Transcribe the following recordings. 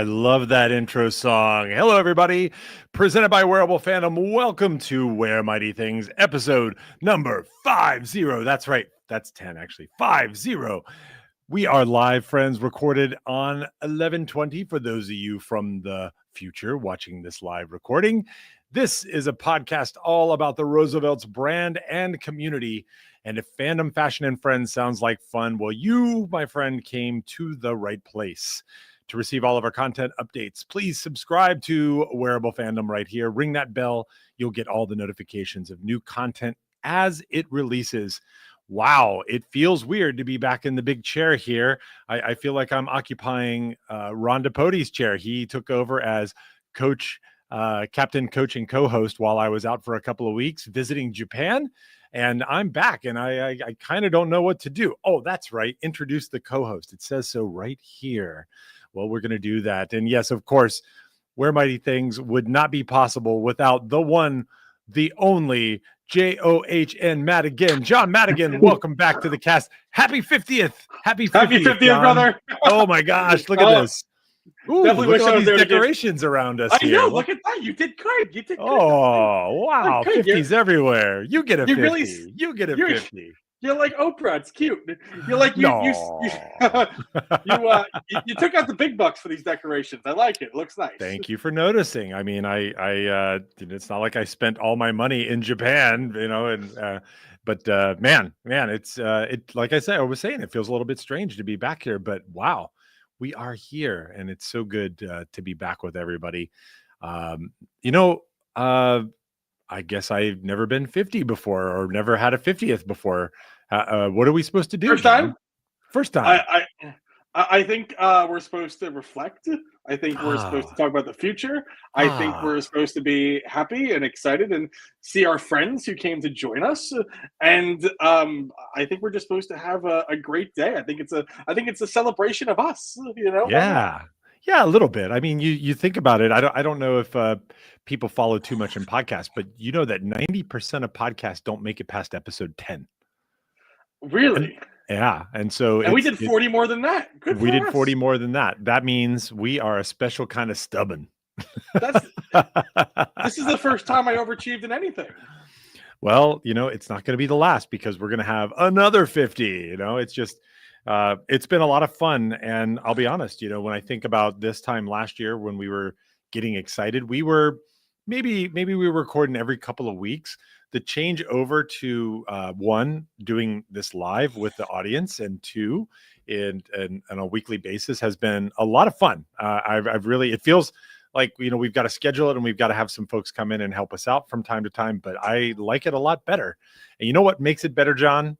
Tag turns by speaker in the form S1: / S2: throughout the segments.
S1: love that intro song. Hello, everybody. Presented by Wearable Fandom. Welcome to Wear Mighty Things, episode number 50. That's right. That's 10, actually. 50. We are live, friends, recorded on 11/20 for those of you from the future watching this live recording. This is a podcast all about the Roosevelt's brand and community. And if Fandom, Fashion, and Friends sounds like fun, well, you, my friend, came to the right place. To receive all of our content updates, please subscribe to Wearable Fandom right here. Ring that bell. You'll get all the notifications of new content as it releases. Wow, it feels weird to be back in the big chair here. I feel like I'm occupying Ron DePote's chair. He took over as coach, captain, coach, and co-host while I was out for a couple of weeks visiting Japan. And I'm back, and I kind of don't know what to do. Oh, that's right. Introduce the co-host. It says so right here. Well, we're going to do that. And yes, of course, Wear Mighty Things would not be possible without the one, the only John Madigan. John Madigan, welcome back to the cast. Happy 50th. Happy 50th,
S2: brother.
S1: Oh, my gosh. Look at this. Ooh,
S2: Definitely
S1: look
S2: wish
S1: at all
S2: I was
S1: these
S2: there
S1: decorations around us
S2: I
S1: here.
S2: know, look at that. You did great. You did good.
S1: Oh, wow.
S2: Good.
S1: 50s everywhere. You get a
S2: You
S1: 50.
S2: really-
S1: You get a
S2: you're-
S1: 50.
S2: You're like Oprah. It's cute. You're like you you took out the big bucks for these decorations. I like it. It looks nice.
S1: Thank you for noticing. I mean, it's not like I spent all my money in Japan, but man, it's like I was saying, it feels a little bit strange to be back here, but wow, we are here, and it's so good to be back with everybody. I guess I've never been 50 before, or never had a 50th before. What are we supposed to do?
S2: First time?
S1: John? First time.
S2: I think we're supposed to reflect. I think we're supposed to talk about the future. I think we're supposed to be happy and excited and see our friends who came to join us. And I think we're just supposed to have a great day. I think it's a celebration of us.
S1: Yeah, a little bit. I mean, you think about it. I don't know if people follow too much in podcasts, but you know that 90% of podcasts don't make it past episode 10.
S2: Really?
S1: And so
S2: we did 40 more than that. Good.
S1: We did 40 more than that. That means we are a special kind of stubborn.
S2: This is the first time I overachieved in anything.
S1: Well, it's not going to be the last, because we're going to have another 50. It's just it's been a lot of fun. And I'll be honest, when I think about this time last year when we were getting excited, we were maybe we were recording every couple of weeks. The change over to one, doing this live with the audience, and two, in on a weekly basis has been a lot of fun. I've really, it feels like, we've got to schedule it and we've got to have some folks come in and help us out from time to time, but I like it a lot better. And you know what makes it better, John?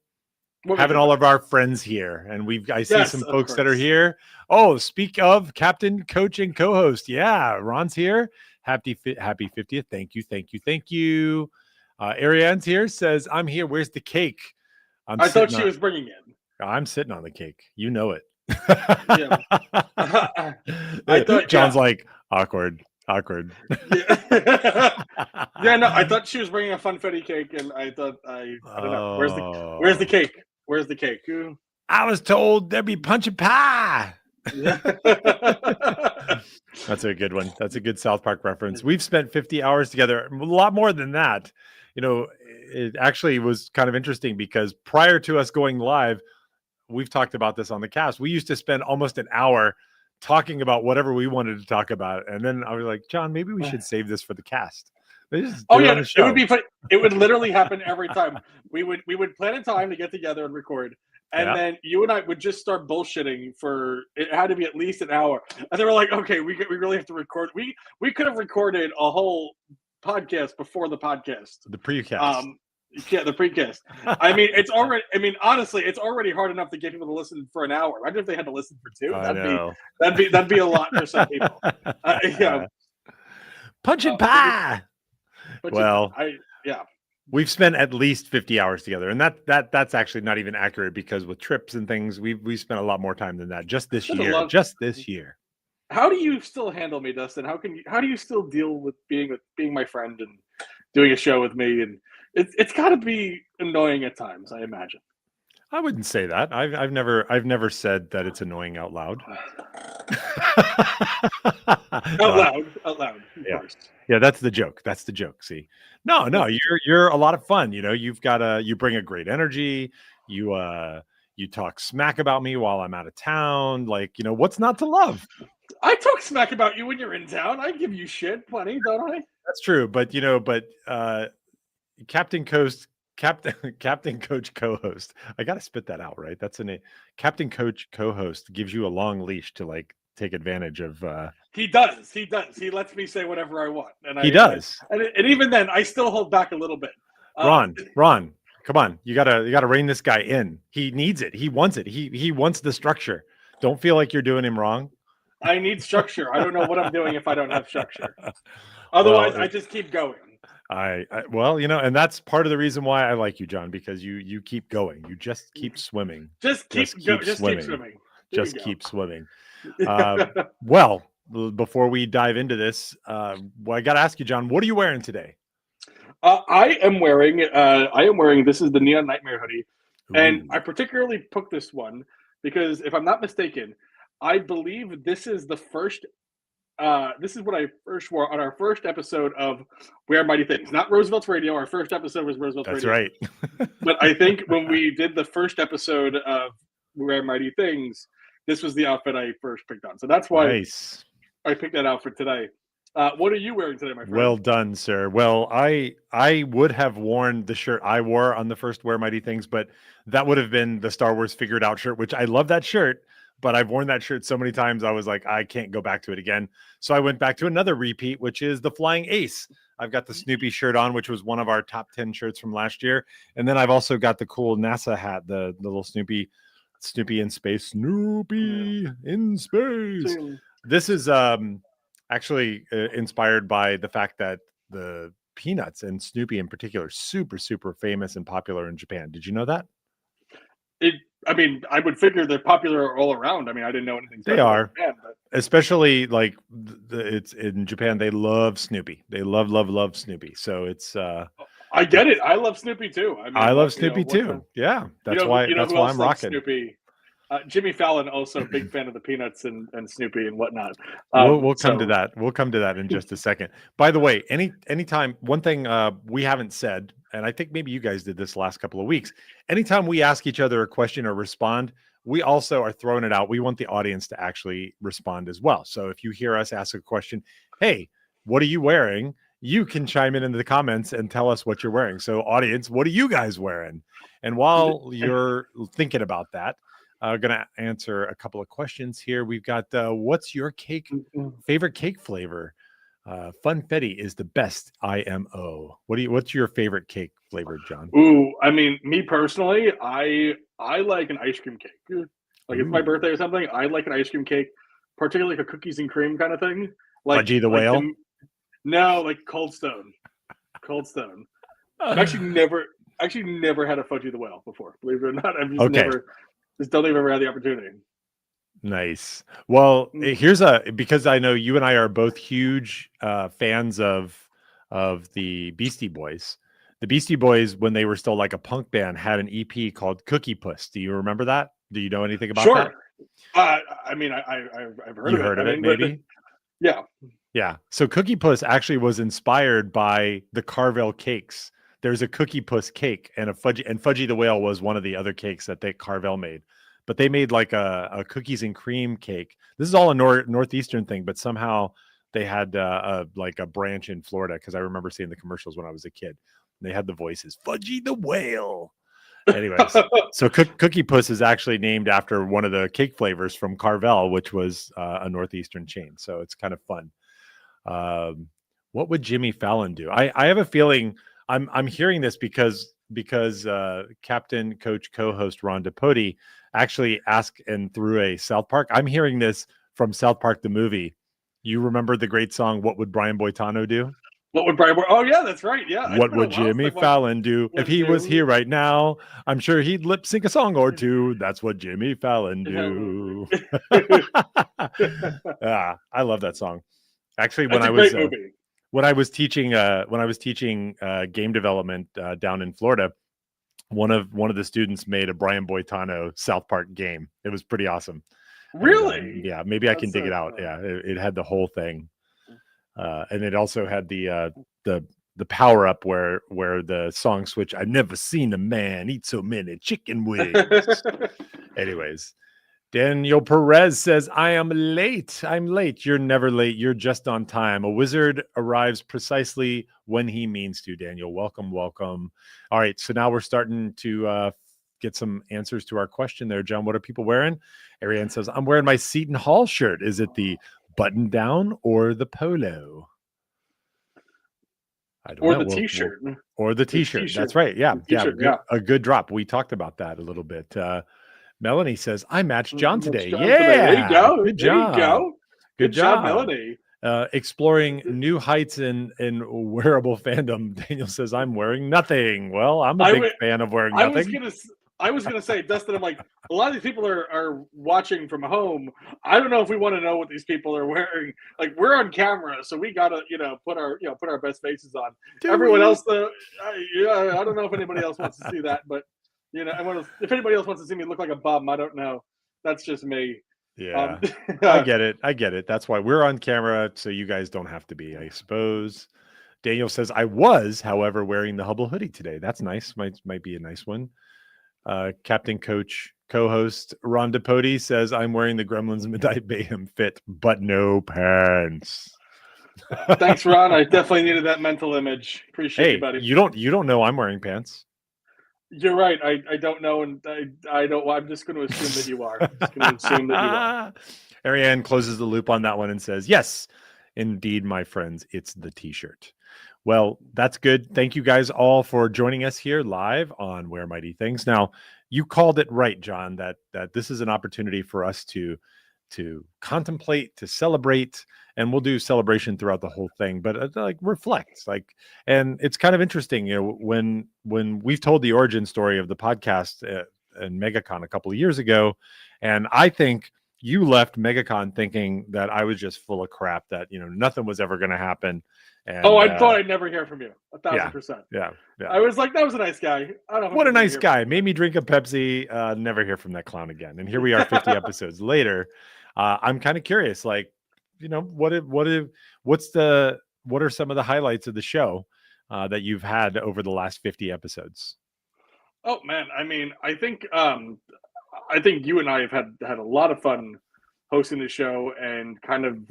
S1: Having all of our friends here, and I see some folks that are here. Oh, speak of captain, coach, and co-host. Yeah, Ron's here. Happy 50th. Thank you. Ariane's here, says, I'm here. Where's the cake?
S2: I thought she was bringing it.
S1: I'm sitting on the cake. You know it.
S2: Yeah.
S1: I thought John's like, awkward.
S2: Yeah, no, I thought she was bringing a funfetti cake, and I thought, I don't know. Where's the cake? Where's the cake?
S1: I was told there'd be punch and pie. That's a good one. That's a good South Park reference. We've spent 50 hours together, a lot more than that. It actually was kind of interesting, because prior to us going live, we've talked about this on the cast. We used to spend almost an hour talking about whatever we wanted to talk about. And then I was like, John, maybe we should save this for the cast.
S2: It would be fun. It would literally happen every time. We would plan a time to get together and record. And then you and I would just start bullshitting for, it had to be at least an hour. And they were like, okay, we really have to record. We could have recorded a whole podcast before the podcast.
S1: The precast.
S2: The precast. Honestly, it's already hard enough to get people to listen for an hour. Imagine if they had to listen for 2. That'd be a lot for some people.
S1: Punch and pie. We've spent at least 50 hours together, and that's actually not even accurate, because with trips and things, we spent a lot more time than that just this year.
S2: How do you still handle me, Dustin? How do you still deal with being my friend and doing a show with me? And it's got to be annoying at times, I imagine.
S1: I wouldn't say that. I've never said that it's annoying out loud.
S2: Out loud, of course.
S1: Yeah, that's the joke. That's the joke. See, no, you're a lot of fun. You know, you bring a great energy. You talk smack about me while I'm out of town. Like, you know, what's not to love?
S2: I talk smack about you when you're in town. I give you shit plenty, don't I?
S1: That's true, but Captain Coach co-host. I gotta spit that out, right? That's a name. Captain Coach co-host gives you a long leash to like take advantage of.
S2: He does. He lets me say whatever I want, and
S1: he does.
S2: And even then, I still hold back a little bit.
S1: Ron, come on! You gotta rein this guy in. He needs it. He wants it. He wants the structure. Don't feel like you're doing him wrong.
S2: I need structure. I don't know what I'm doing if I don't have structure. Otherwise, I just keep going.
S1: Well, you know, and that's part of the reason why I like you, John, because you keep going. You just keep swimming.
S2: Just keep swimming.
S1: Just keep swimming. Well, before we dive into this, I got to ask you, John, what are you wearing today?
S2: I am wearing. This is the Neon Nightmare hoodie, and I particularly picked this one because, if I'm not mistaken, I believe this is the first. This is what I first wore on our first episode of Where Mighty Things, not Roosevelt's Radio. Our first episode was Roosevelt's Radio.
S1: That's right.
S2: But I think when we did the first episode of Where Mighty Things, this was the outfit I first picked on. So that's why I picked that out for today. What are you wearing today, my friend?
S1: Well done, sir. Well, I would have worn the shirt I wore on the first Where Mighty Things, but that would have been the Star Wars Figured Out shirt, which I love that shirt. But I've worn that shirt so many times, I was like, I can't go back to it again. So I went back to another repeat, which is the Flying Ace. I've got the Snoopy shirt on, which was one of our top 10 shirts from last year. And then I've also got the cool NASA hat, the little Snoopy in space. Snoopy in space. This is actually inspired by the fact that the Peanuts and Snoopy in particular, super, super famous and popular in Japan. Did you know that?
S2: I would figure they're popular all around. I mean, I didn't know anything.
S1: They are, Japan, especially like it's in Japan. They love Snoopy. They love Snoopy. So it's.
S2: I get it. I love Snoopy too.
S1: I love Snoopy too. Yeah, that's why I'm rocking
S2: Snoopy. Jimmy Fallon, also a big fan of the Peanuts and Snoopy and whatnot.
S1: We'll come to that. We'll come to that in just a second. By the way, anytime, one thing we haven't said, and I think maybe you guys did this last couple of weeks, anytime we ask each other a question or respond, we also are throwing it out. We want the audience to actually respond as well. So if you hear us ask a question, hey, what are you wearing? You can chime in the comments and tell us what you're wearing. So audience, what are you guys wearing? And while you're thinking about that, I'm going to answer a couple of questions here. We've got, what's your favorite cake flavor? Funfetti is the best IMO. What's your favorite cake flavor, John?
S2: Ooh, I mean, me personally, I like an ice cream cake. Like it's my birthday or something, I like an ice cream cake, particularly like a cookies and cream kind of thing. Like
S1: Fudgy the Whale?
S2: No, like Cold Stone. I've actually never had a Fudgy the Whale before, believe it or not. I've just don't even ever had the opportunity.
S1: Nice. Well, because I know you and I are both huge fans of the Beastie Boys. The Beastie Boys, when they were still like a punk band, had an EP called Cookie Puss. Do you remember that? Do you know anything about that?
S2: I mean, I've heard of it.
S1: Maybe.
S2: Yeah.
S1: Yeah. So Cookie Puss actually was inspired by the Carvel cakes. There's a Cookie Puss cake and Fudgy the Whale was one of the other cakes that Carvel made. But they made like a cookies and cream cake. This is all a northeastern thing, but somehow they had like a branch in Florida, because I remember seeing the commercials when I was a kid. They had the voices, Fudgy the Whale. Anyways, so Cookie Puss is actually named after one of the cake flavors from Carvel, which was a northeastern chain. So it's kind of fun. What would Jimmy Fallon do? I have a feeling I'm hearing this because Captain Coach co-host Ron DePody actually asked and threw a South Park. I'm hearing this from South Park the movie. You remember the great song "What Would Brian Boitano Do"?
S2: What would Brian? Oh yeah, that's right. Yeah.
S1: What would Jimmy Fallon do if he was here right now? I'm sure he'd lip sync a song or two. That's what Jimmy Fallon do. I love that song. Actually, when I was teaching game development down in Florida, one of the students made a Brian Boitano South Park game. It was pretty awesome.
S2: Really?
S1: And, yeah, maybe I can dig it out. Yeah, it had the whole thing, and it also had the power up where the song switch. I've never seen a man eat so many chicken wings. Anyways, Daniel Perez says, I am late. I'm late. You're never late. You're just on time. A wizard arrives precisely when he means to. Daniel, welcome. All right. So now we're starting to get some answers to our question there, John. What are people wearing? Ariane says, I'm wearing my Seton Hall shirt. Is it the button down or the polo? I don't know.
S2: The t-shirt.
S1: Or the t-shirt. That's right. Yeah. A good drop. We talked about that a little bit. Melanie says, I matched John today.
S2: There you go.
S1: Good job. Good job,
S2: Melanie.
S1: Exploring new heights in wearable fandom. Daniel says, I'm wearing nothing. Well, I'm a big fan of wearing nothing.
S2: I was gonna say, Dustin, I'm like, a lot of these people are watching from home. I don't know if we want to know what these people are wearing. Like, we're on camera, so we gotta, put our best faces on. Everyone else, though, I don't know if anybody else wants to see that, but if anybody else wants to see me look like a bum, I don't know. That's just me.
S1: Yeah, I get it. That's why we're on camera, so you guys don't have to be, I suppose. Daniel says, I was, however, wearing the Hubble hoodie today. That's nice. Might be a nice one. Captain Coach co-host Ron DePody says, I'm wearing the Gremlins Midnight Mayhem fit, but no pants.
S2: Thanks, Ron. I definitely needed that mental image. Appreciate you, buddy.
S1: You don't know I'm wearing pants.
S2: You're right. I don't know, and I don't. I'm just going to assume that you are.
S1: Ariane closes the loop on that one and says, yes, indeed, my friends, it's the t-shirt. Well, that's good. Thank you guys all for joining us here live on Where Mighty Things. Now, you called it right, John, that this is an opportunity for us to contemplate, to celebrate, and we'll do celebration throughout the whole thing, but reflect, and it's kind of interesting, when we've told the origin story of the podcast in MegaCon a couple of years ago, and I think you left MegaCon thinking that I was just full of crap, that nothing was ever going to happen. And,
S2: I thought I'd never hear from you. 1,000%.
S1: Yeah.
S2: I was like, that was a nice guy. I don't know.
S1: What a nice guy. Made me drink a Pepsi. Never hear from that clown again. And here we are 50 episodes later. I'm kind of curious, what are some of the highlights of the show that you've had over the last 50 episodes?
S2: Oh man. I mean, I think you and I have had a lot of fun hosting the show and kind of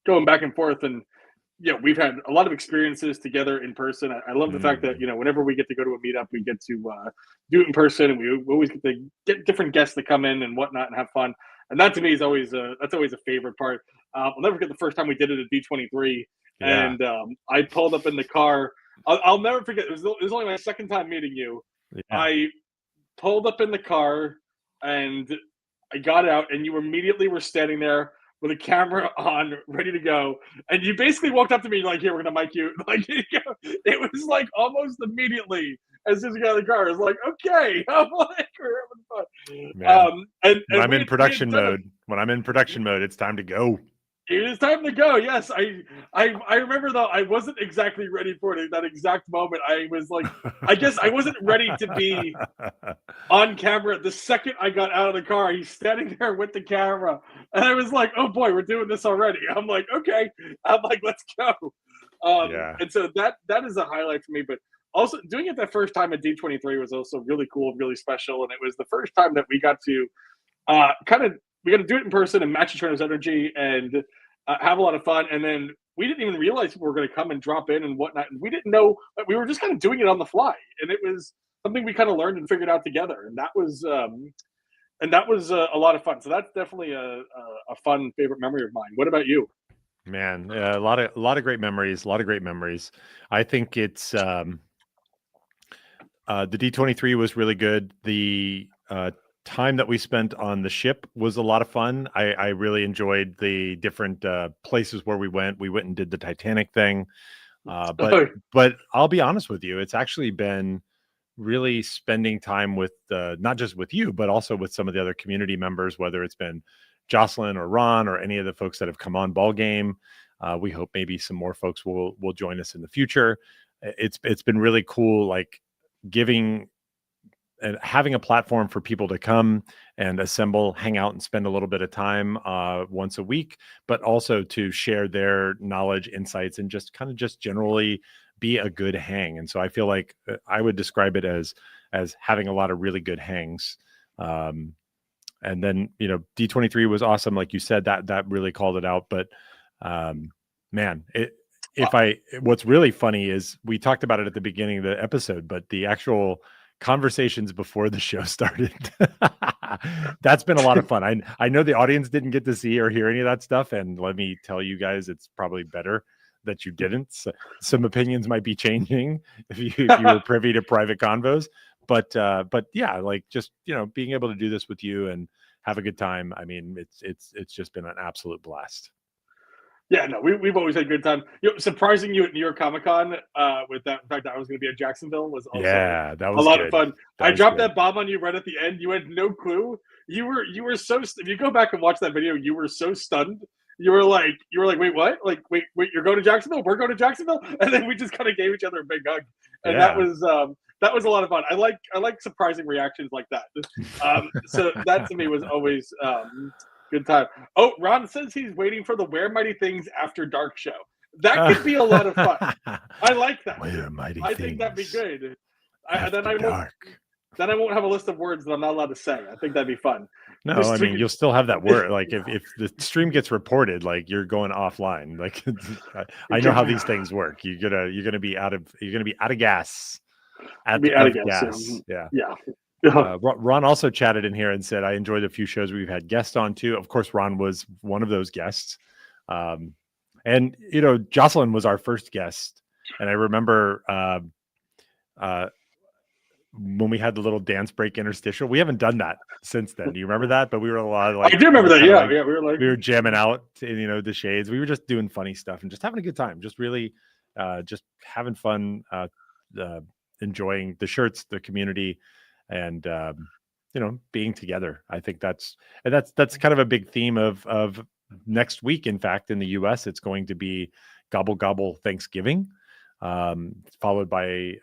S2: going back and forth, and we've had a lot of experiences together in person. I love the fact that whenever we get to go to a meetup, we get to do it in person, and we always get to get different guests to come in and whatnot and have fun. And that to me is always a favorite part. I'll never forget the first time we did it at D23, and I pulled up in the car. I'll never forget. It was only my second time meeting you. Yeah. I pulled up in the car and I got out, and you immediately were standing there with a camera on, ready to go. And you basically walked up to me like, here, we're going to mic you. It was like almost immediately as soon as you got in the car. I was like, okay. I'm like, we're having fun.
S1: When I'm in production mode, it's time to go.
S2: It is time to go. Yes. I remember though, I wasn't exactly ready for it at that exact moment. I was like, I guess I wasn't ready to be on camera. The second I got out of the car, he's standing there with the camera. And I was like, oh boy, we're doing this already. I'm like, okay. I'm like, let's go. And so that is a highlight for me, but also doing it that first time at D23 was also really cool, really special. And it was the first time that we got to we got to do it in person and match each other's energy and have a lot of fun. And then we didn't even realize people were going to come and drop in and whatnot. And we didn't know, we were just kind of doing it on the fly. And it was something we kind of learned and figured out together. And that was a lot of fun. So that's definitely a fun favorite memory of mine. What about you?
S1: Man, a lot of great memories. I think it's the D23 was really good. The time that we spent on the ship was a lot of fun. I really enjoyed the different places where we went. We went and did the Titanic thing. But I'll be honest with you, it's actually been really spending time with not just with you, but also with some of the other community members, whether it's been Jocelyn or Ron or any of the folks that have come on Ball Game. We hope maybe some more folks will join us in the future. It's been really cool, like giving having a platform for people to come and assemble, hang out, and spend a little bit of time once a week, but also to share their knowledge, insights, and just kind of just generally be a good hang. And so I feel like I would describe it as having a lot of really good hangs. And then, D23 was awesome. Like you said, that really called it out. But man, what's really funny is we talked about it at the beginning of the episode, but the actual conversations before the show started, that's been a lot of fun. I know the audience didn't get to see or hear any of that stuff. And let me tell you guys, it's probably better that you didn't. So some opinions might be changing if you were privy to private convos. But yeah, like just, being able to do this with you and have a good time. I mean, it's just been an absolute blast.
S2: Yeah, no, we've always had a good time. Surprising you at New York Comic Con with that. In fact, I was going to be at Jacksonville was also
S1: that was
S2: a lot
S1: good.
S2: of fun. I dropped that bomb on you right at the end. You had no clue. You were so. If you go back and watch that video, you were so stunned. You were like, wait, what? Like, wait, you're going to Jacksonville? We're going to Jacksonville? And then we just kind of gave each other a big hug, and that was a lot of fun. I like surprising reactions like that. So that to me was always good time. Oh, Ron says he's waiting for the Where Mighty Things After Dark show. That could be a lot of fun. I like that.
S1: Where Mighty
S2: I
S1: Things
S2: think that'd be good.
S1: Then
S2: I won't have a list of words that I'm not allowed to say. I think that'd be fun.
S1: No, I mean, you'll still have that word. Like if the stream gets reported, like you're going offline. Like I know how these things work. You're gonna be out of gas. Out of gas. Yeah. Ron also chatted in here and said, I enjoyed a few shows we've had guests on too. Of course, Ron was one of those guests. And Jocelyn was our first guest. And I remember when we had the little dance break interstitial. We haven't done that since then. Do you remember that? But we were a lot of
S2: I do remember that. Yeah. We
S1: were jamming out in the shades. We were just doing funny stuff and just having a good time. Just really just having fun, enjoying the shirts, the community, and being together. I think that's kind of a big theme of next week. In fact, in the US, it's going to be Gobble Gobble Thanksgiving, followed by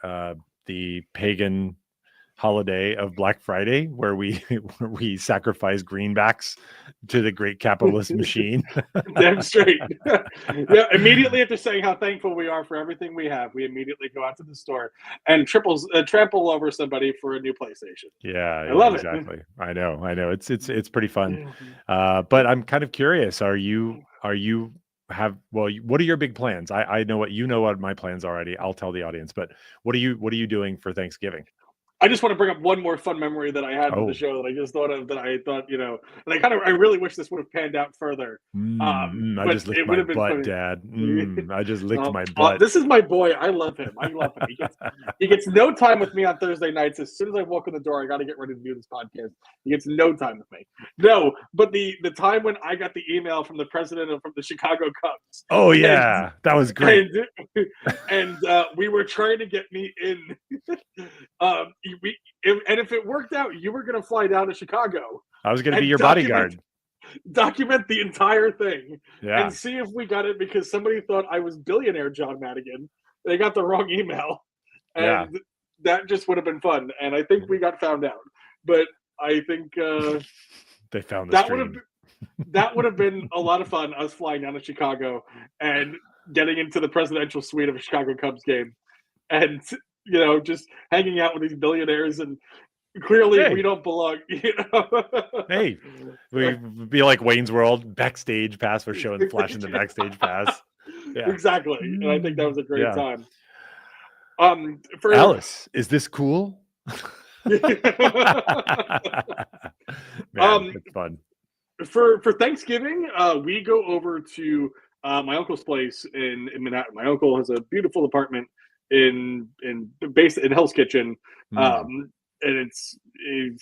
S1: the pagan holiday of Black Friday, where we sacrifice greenbacks to the great capitalist machine.
S2: Damn straight. Yeah, immediately after saying how thankful we are for everything we have, we immediately go out to the store and trample over somebody for a new PlayStation.
S1: Yeah,
S2: I love
S1: exactly. It. I know. It's pretty fun. But I'm kind of curious. What are your big plans? I know what my plans are already. I'll tell the audience, but what are you doing for Thanksgiving?
S2: I just want to bring up one more fun memory that I had from the show that I just thought of, that I thought, and I really wish this would have panned out further.
S1: I just licked my butt, Dad. I just licked my butt.
S2: This is my boy. I love him. He gets no time with me on Thursday nights. As soon as I walk in the door, I got to get ready to do this podcast. He gets no time with me. No, but the time when I got the email from the president from the Chicago Cubs.
S1: Oh, yeah. That was great.
S2: And we were trying to get me in. And if it worked out, you were going to fly down to Chicago.
S1: I was going to be your bodyguard.
S2: Document the entire thing and see if we got it, because somebody thought I was billionaire John Madigan. They got the wrong email, and that just would have been fun. And I think we got found out, but I think
S1: they found the stream.
S2: That would have been a lot of fun. Us flying down to Chicago and getting into the presidential suite of a Chicago Cubs game, and just hanging out with these billionaires, and clearly we don't belong.
S1: Hey, we'd be like Wayne's World backstage pass. We're flashing the backstage pass.
S2: Yeah. Exactly, and I think that was a great time.
S1: For Alice, is this cool? Man, it's fun.
S2: For Thanksgiving, we go over to my uncle's place in Manhattan. My uncle has a beautiful apartment in Hell's Kitchen, and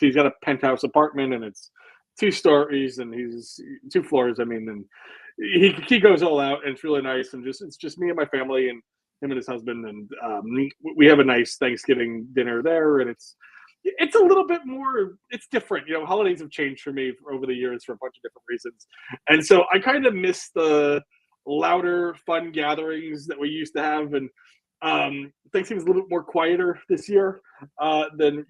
S2: he's got a penthouse apartment, and it's 2 stories, and he's 2 floors. I mean, and he goes all out, and it's really nice, and it's just me and my family, and him and his husband, and we have a nice Thanksgiving dinner there, and it's a little bit more, it's different. Holidays have changed for me over the years for a bunch of different reasons, and so I kind of miss the louder, fun gatherings that we used to have, and Thanksgiving's a little bit more quieter this year than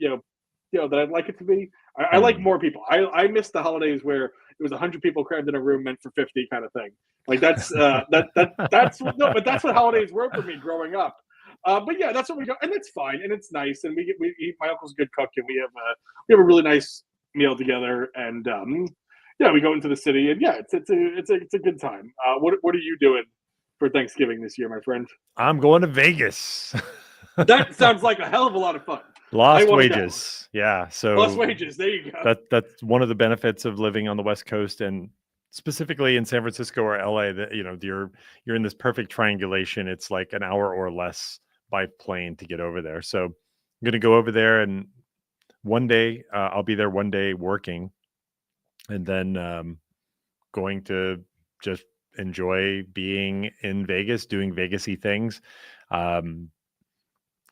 S2: that I'd like it to be. I like more people. I miss the holidays where it was 100 people crammed in a room meant for 50 kind of thing. Like that's that's but that's what holidays were for me growing up. But yeah, that's what we go, and it's fine, and it's nice, and we eat. My uncle's a good cook, and we have a really nice meal together, and yeah, we go into the city, and yeah, it's a good time. What are you doing for Thanksgiving this year, my friend?
S1: I'm going to Vegas.
S2: That sounds like a hell of a lot of fun.
S1: Lost wages. Yeah. So
S2: lost wages. There you go.
S1: That's one of the benefits of living on the West Coast, and specifically in San Francisco or LA, that you're in this perfect triangulation. It's like an hour or less by plane to get over there. So I'm going to go over there, and one day I'll be there one day working, and then going to just enjoy being in Vegas, doing Vegas-y things.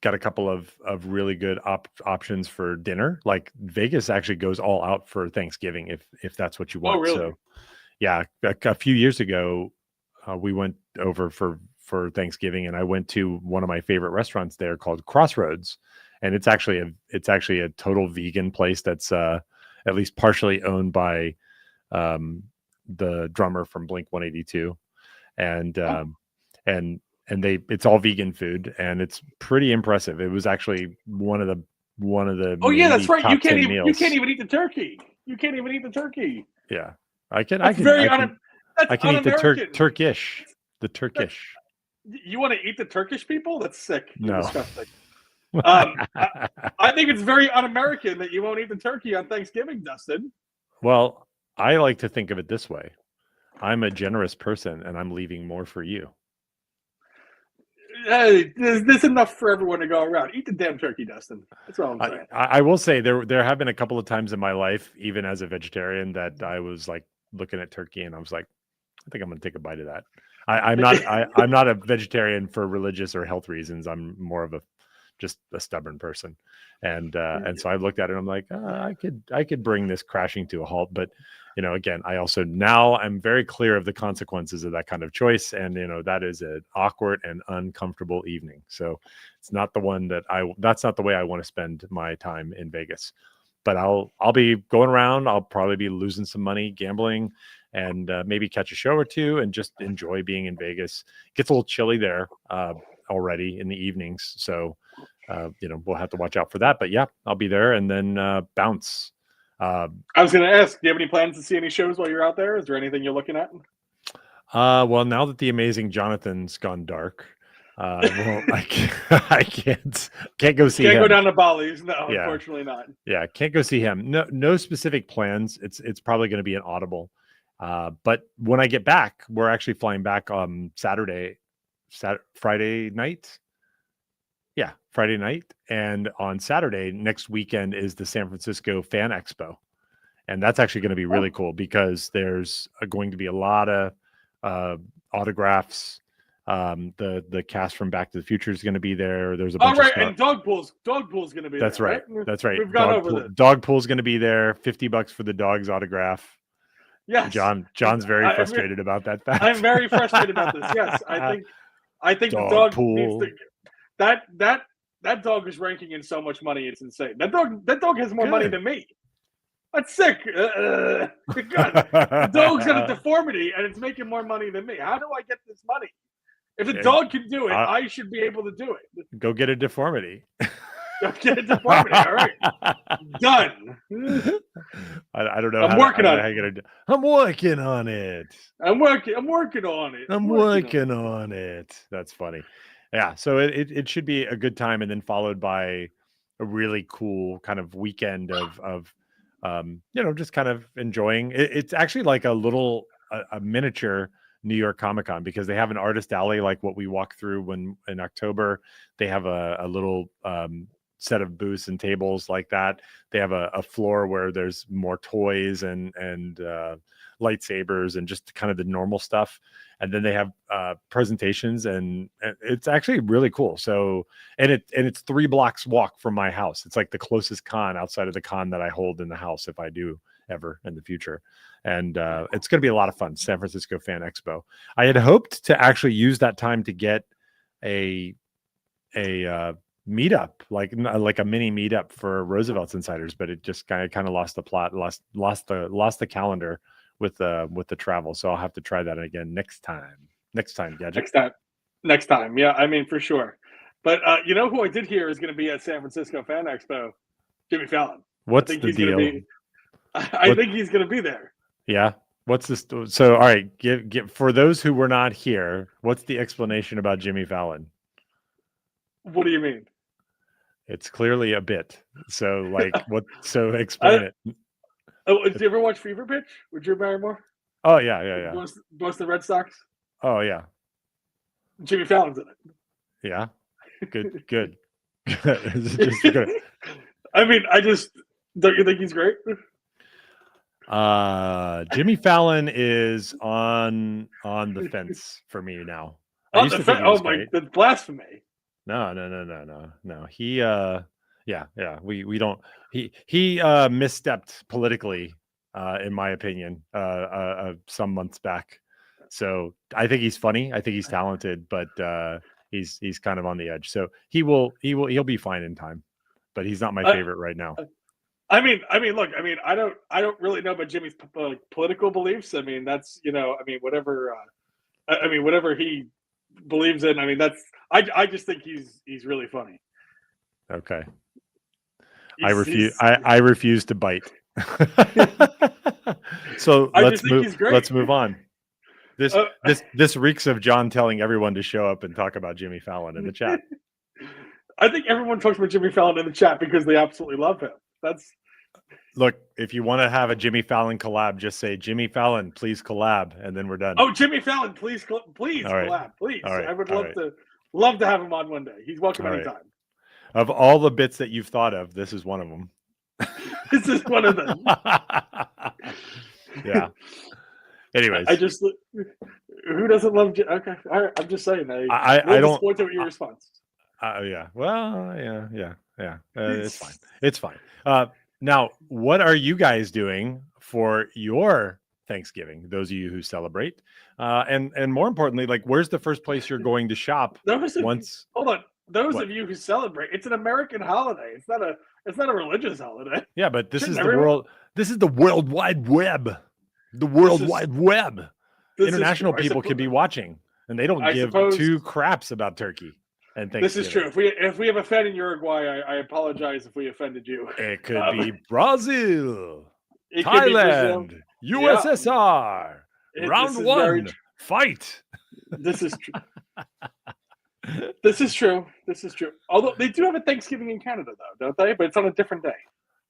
S1: Got a couple of really good options for dinner. Like Vegas actually goes all out for Thanksgiving if that's what you want.
S2: Oh, really?
S1: So yeah, a few years ago, we went over for Thanksgiving, and I went to one of my favorite restaurants there called Crossroads, and it's actually a total vegan place that's at least partially owned by the drummer from Blink-182, and it's all vegan food, and it's pretty impressive. It was actually one of the
S2: oh yeah, that's right. You can't even eat the turkey. Yeah, I can eat
S1: the Turkish. The Turkish.
S2: You want to eat the Turkish people? That's sick.
S1: No.
S2: Disgusting. I think it's very un-American that you won't eat the turkey on Thanksgiving, Dustin.
S1: Well, I like to think of it this way. I'm a generous person, and I'm leaving more for you.
S2: Hey, there's enough for everyone to go around. Eat the damn turkey, Dustin. That's all I'm saying.
S1: I will say there have been a couple of times in my life, even as a vegetarian, that I was like looking at turkey and I was like, I think I'm going to take a bite of that. I'm not a vegetarian for religious or health reasons. I'm more of just a stubborn person, and so I looked at it and I'm like, I could bring this crashing to a halt. But again, I also now I'm very clear of the consequences of that kind of choice, and that is an awkward and uncomfortable evening. So it's not the one that's not the way I want to spend my time in Vegas. But I'll be going around. I'll probably be losing some money gambling, and maybe catch a show or two and just enjoy being in Vegas. It gets a little chilly there already in the evenings, so we'll have to watch out for that. But yeah, I'll be there, and then bounce.
S2: I was going to ask, do you have any plans to see any shows while you're out there? Is there anything you're looking at?
S1: Well, now that The Amazing Jonathan's gone dark, well, I can't go see him.
S2: Can't go down to Bali's. No, yeah. Unfortunately not.
S1: Yeah, can't go see him. No specific plans. It's probably going to be an audible. But when I get back, we're actually flying back on Friday night. Yeah, Friday night. And on Saturday, next weekend, is the San Francisco Fan Expo. And that's actually going to be really cool because there's going to be a lot of autographs. The cast from Back to the Future is going to be there. There's a bunch of stuff.
S2: And Dogpool's going to be
S1: there. That's right. That's right.
S2: We've gone over that.
S1: Dogpool's going to be there. $50 for the dog's autograph.
S2: Yes.
S1: John's very frustrated about that fact.
S2: I'm very frustrated about this. Yes. I think the dog needs to that dog is ranking in so much money, it's insane. That dog has more money than me. That's sick. God. The dog's got a deformity and it's making more money than me. How do I get this money? If the dog can do it, I should be able to do it.
S1: Go get a deformity.
S2: Go get a deformity. All right. Done.
S1: I don't know.
S2: I'm working on it.
S1: I'm working on it.
S2: I'm working on it.
S1: That's funny. Yeah. So it should be a good time, and then followed by a really cool kind of weekend of just kind of enjoying. It's actually like a miniature New York Comic Con, because they have an artist alley like what we walk through in October. They have a little set of booths and tables like that. They have a floor where there's more toys and lightsabers and just kind of the normal stuff. And then they have presentations, and it's actually really cool. So, and it's 3 blocks walk from my house. It's like the closest con outside of the con that I hold in the house, if I do ever in the future. And it's going to be a lot of fun. San Francisco Fan Expo. I had hoped to actually use that time to get a meetup, like a mini meetup for Roosevelt's Insiders, but it just kind of lost the plot, lost the calendar with the travel. So I'll have to try that again next time. Gadget.
S2: Next time. Yeah, I mean, for sure. But you know who I did hear is going to be at San Francisco Fan Expo? Jimmy Fallon.
S1: What's the deal?
S2: I think he's going to be there.
S1: Yeah. What's this? So, all right, give for those who were not here, what's the explanation about Jimmy Fallon?
S2: What do you mean?
S1: It's clearly a bit. So, like, what? So, explain it.
S2: Oh, did you ever watch Fever Pitch with Drew Barrymore?
S1: Oh yeah.
S2: Boston Red Sox.
S1: Oh yeah.
S2: Jimmy Fallon's in it.
S1: Yeah. Good. Good.
S2: I mean, don't you think he's great?
S1: Jimmy Fallon is on the fence for me now.
S2: On the fence? Oh my, that's blasphemy.
S1: No. He we don't. He misstepped politically, in my opinion, some months back. So I think he's funny. I think he's talented, but he's kind of on the edge. So he'll be fine in time, but he's not my favorite right now.
S2: I mean, look, I don't really know about Jimmy's political beliefs. I mean, that's whatever. Whatever he believes in. I mean, I just think he's really funny.
S1: Okay. I refuse to bite. So let's move on. This reeks of John telling everyone to show up and talk about Jimmy Fallon in the chat.
S2: I think everyone talks about Jimmy Fallon in the chat because they absolutely love him.
S1: Look, if you want to have a Jimmy Fallon collab, just say Jimmy Fallon, please collab, and then we're done.
S2: Oh, Jimmy Fallon, please collab, please. I would love to have him on one day. He's welcome anytime.
S1: Of all the bits that you've thought of, this is one of them.
S2: This is one of them.
S1: Yeah. Anyways,
S2: who doesn't love? Okay, all right. I'm just saying.
S1: I don't.
S2: Disappointed with your response.
S1: Yeah. Well, yeah. It's fine. Now, what are you guys doing for your Thanksgiving? Those of you who celebrate, and more importantly, like, where's the first place you're going to shop?
S2: Hold on. Those of you who celebrate, it's an American holiday. It's not a religious holiday.
S1: Yeah, but this is the world. This is the World Wide Web. The World Wide Web. International people can be watching, and they don't give two craps about turkey. And
S2: this is true. If we have a fan in Uruguay, I apologize if we offended you.
S1: It could be Brazil, Thailand, USSR. Round one, fight.
S2: This is true. This is true. Although they do have a Thanksgiving in Canada, though, don't they? But it's on a different day.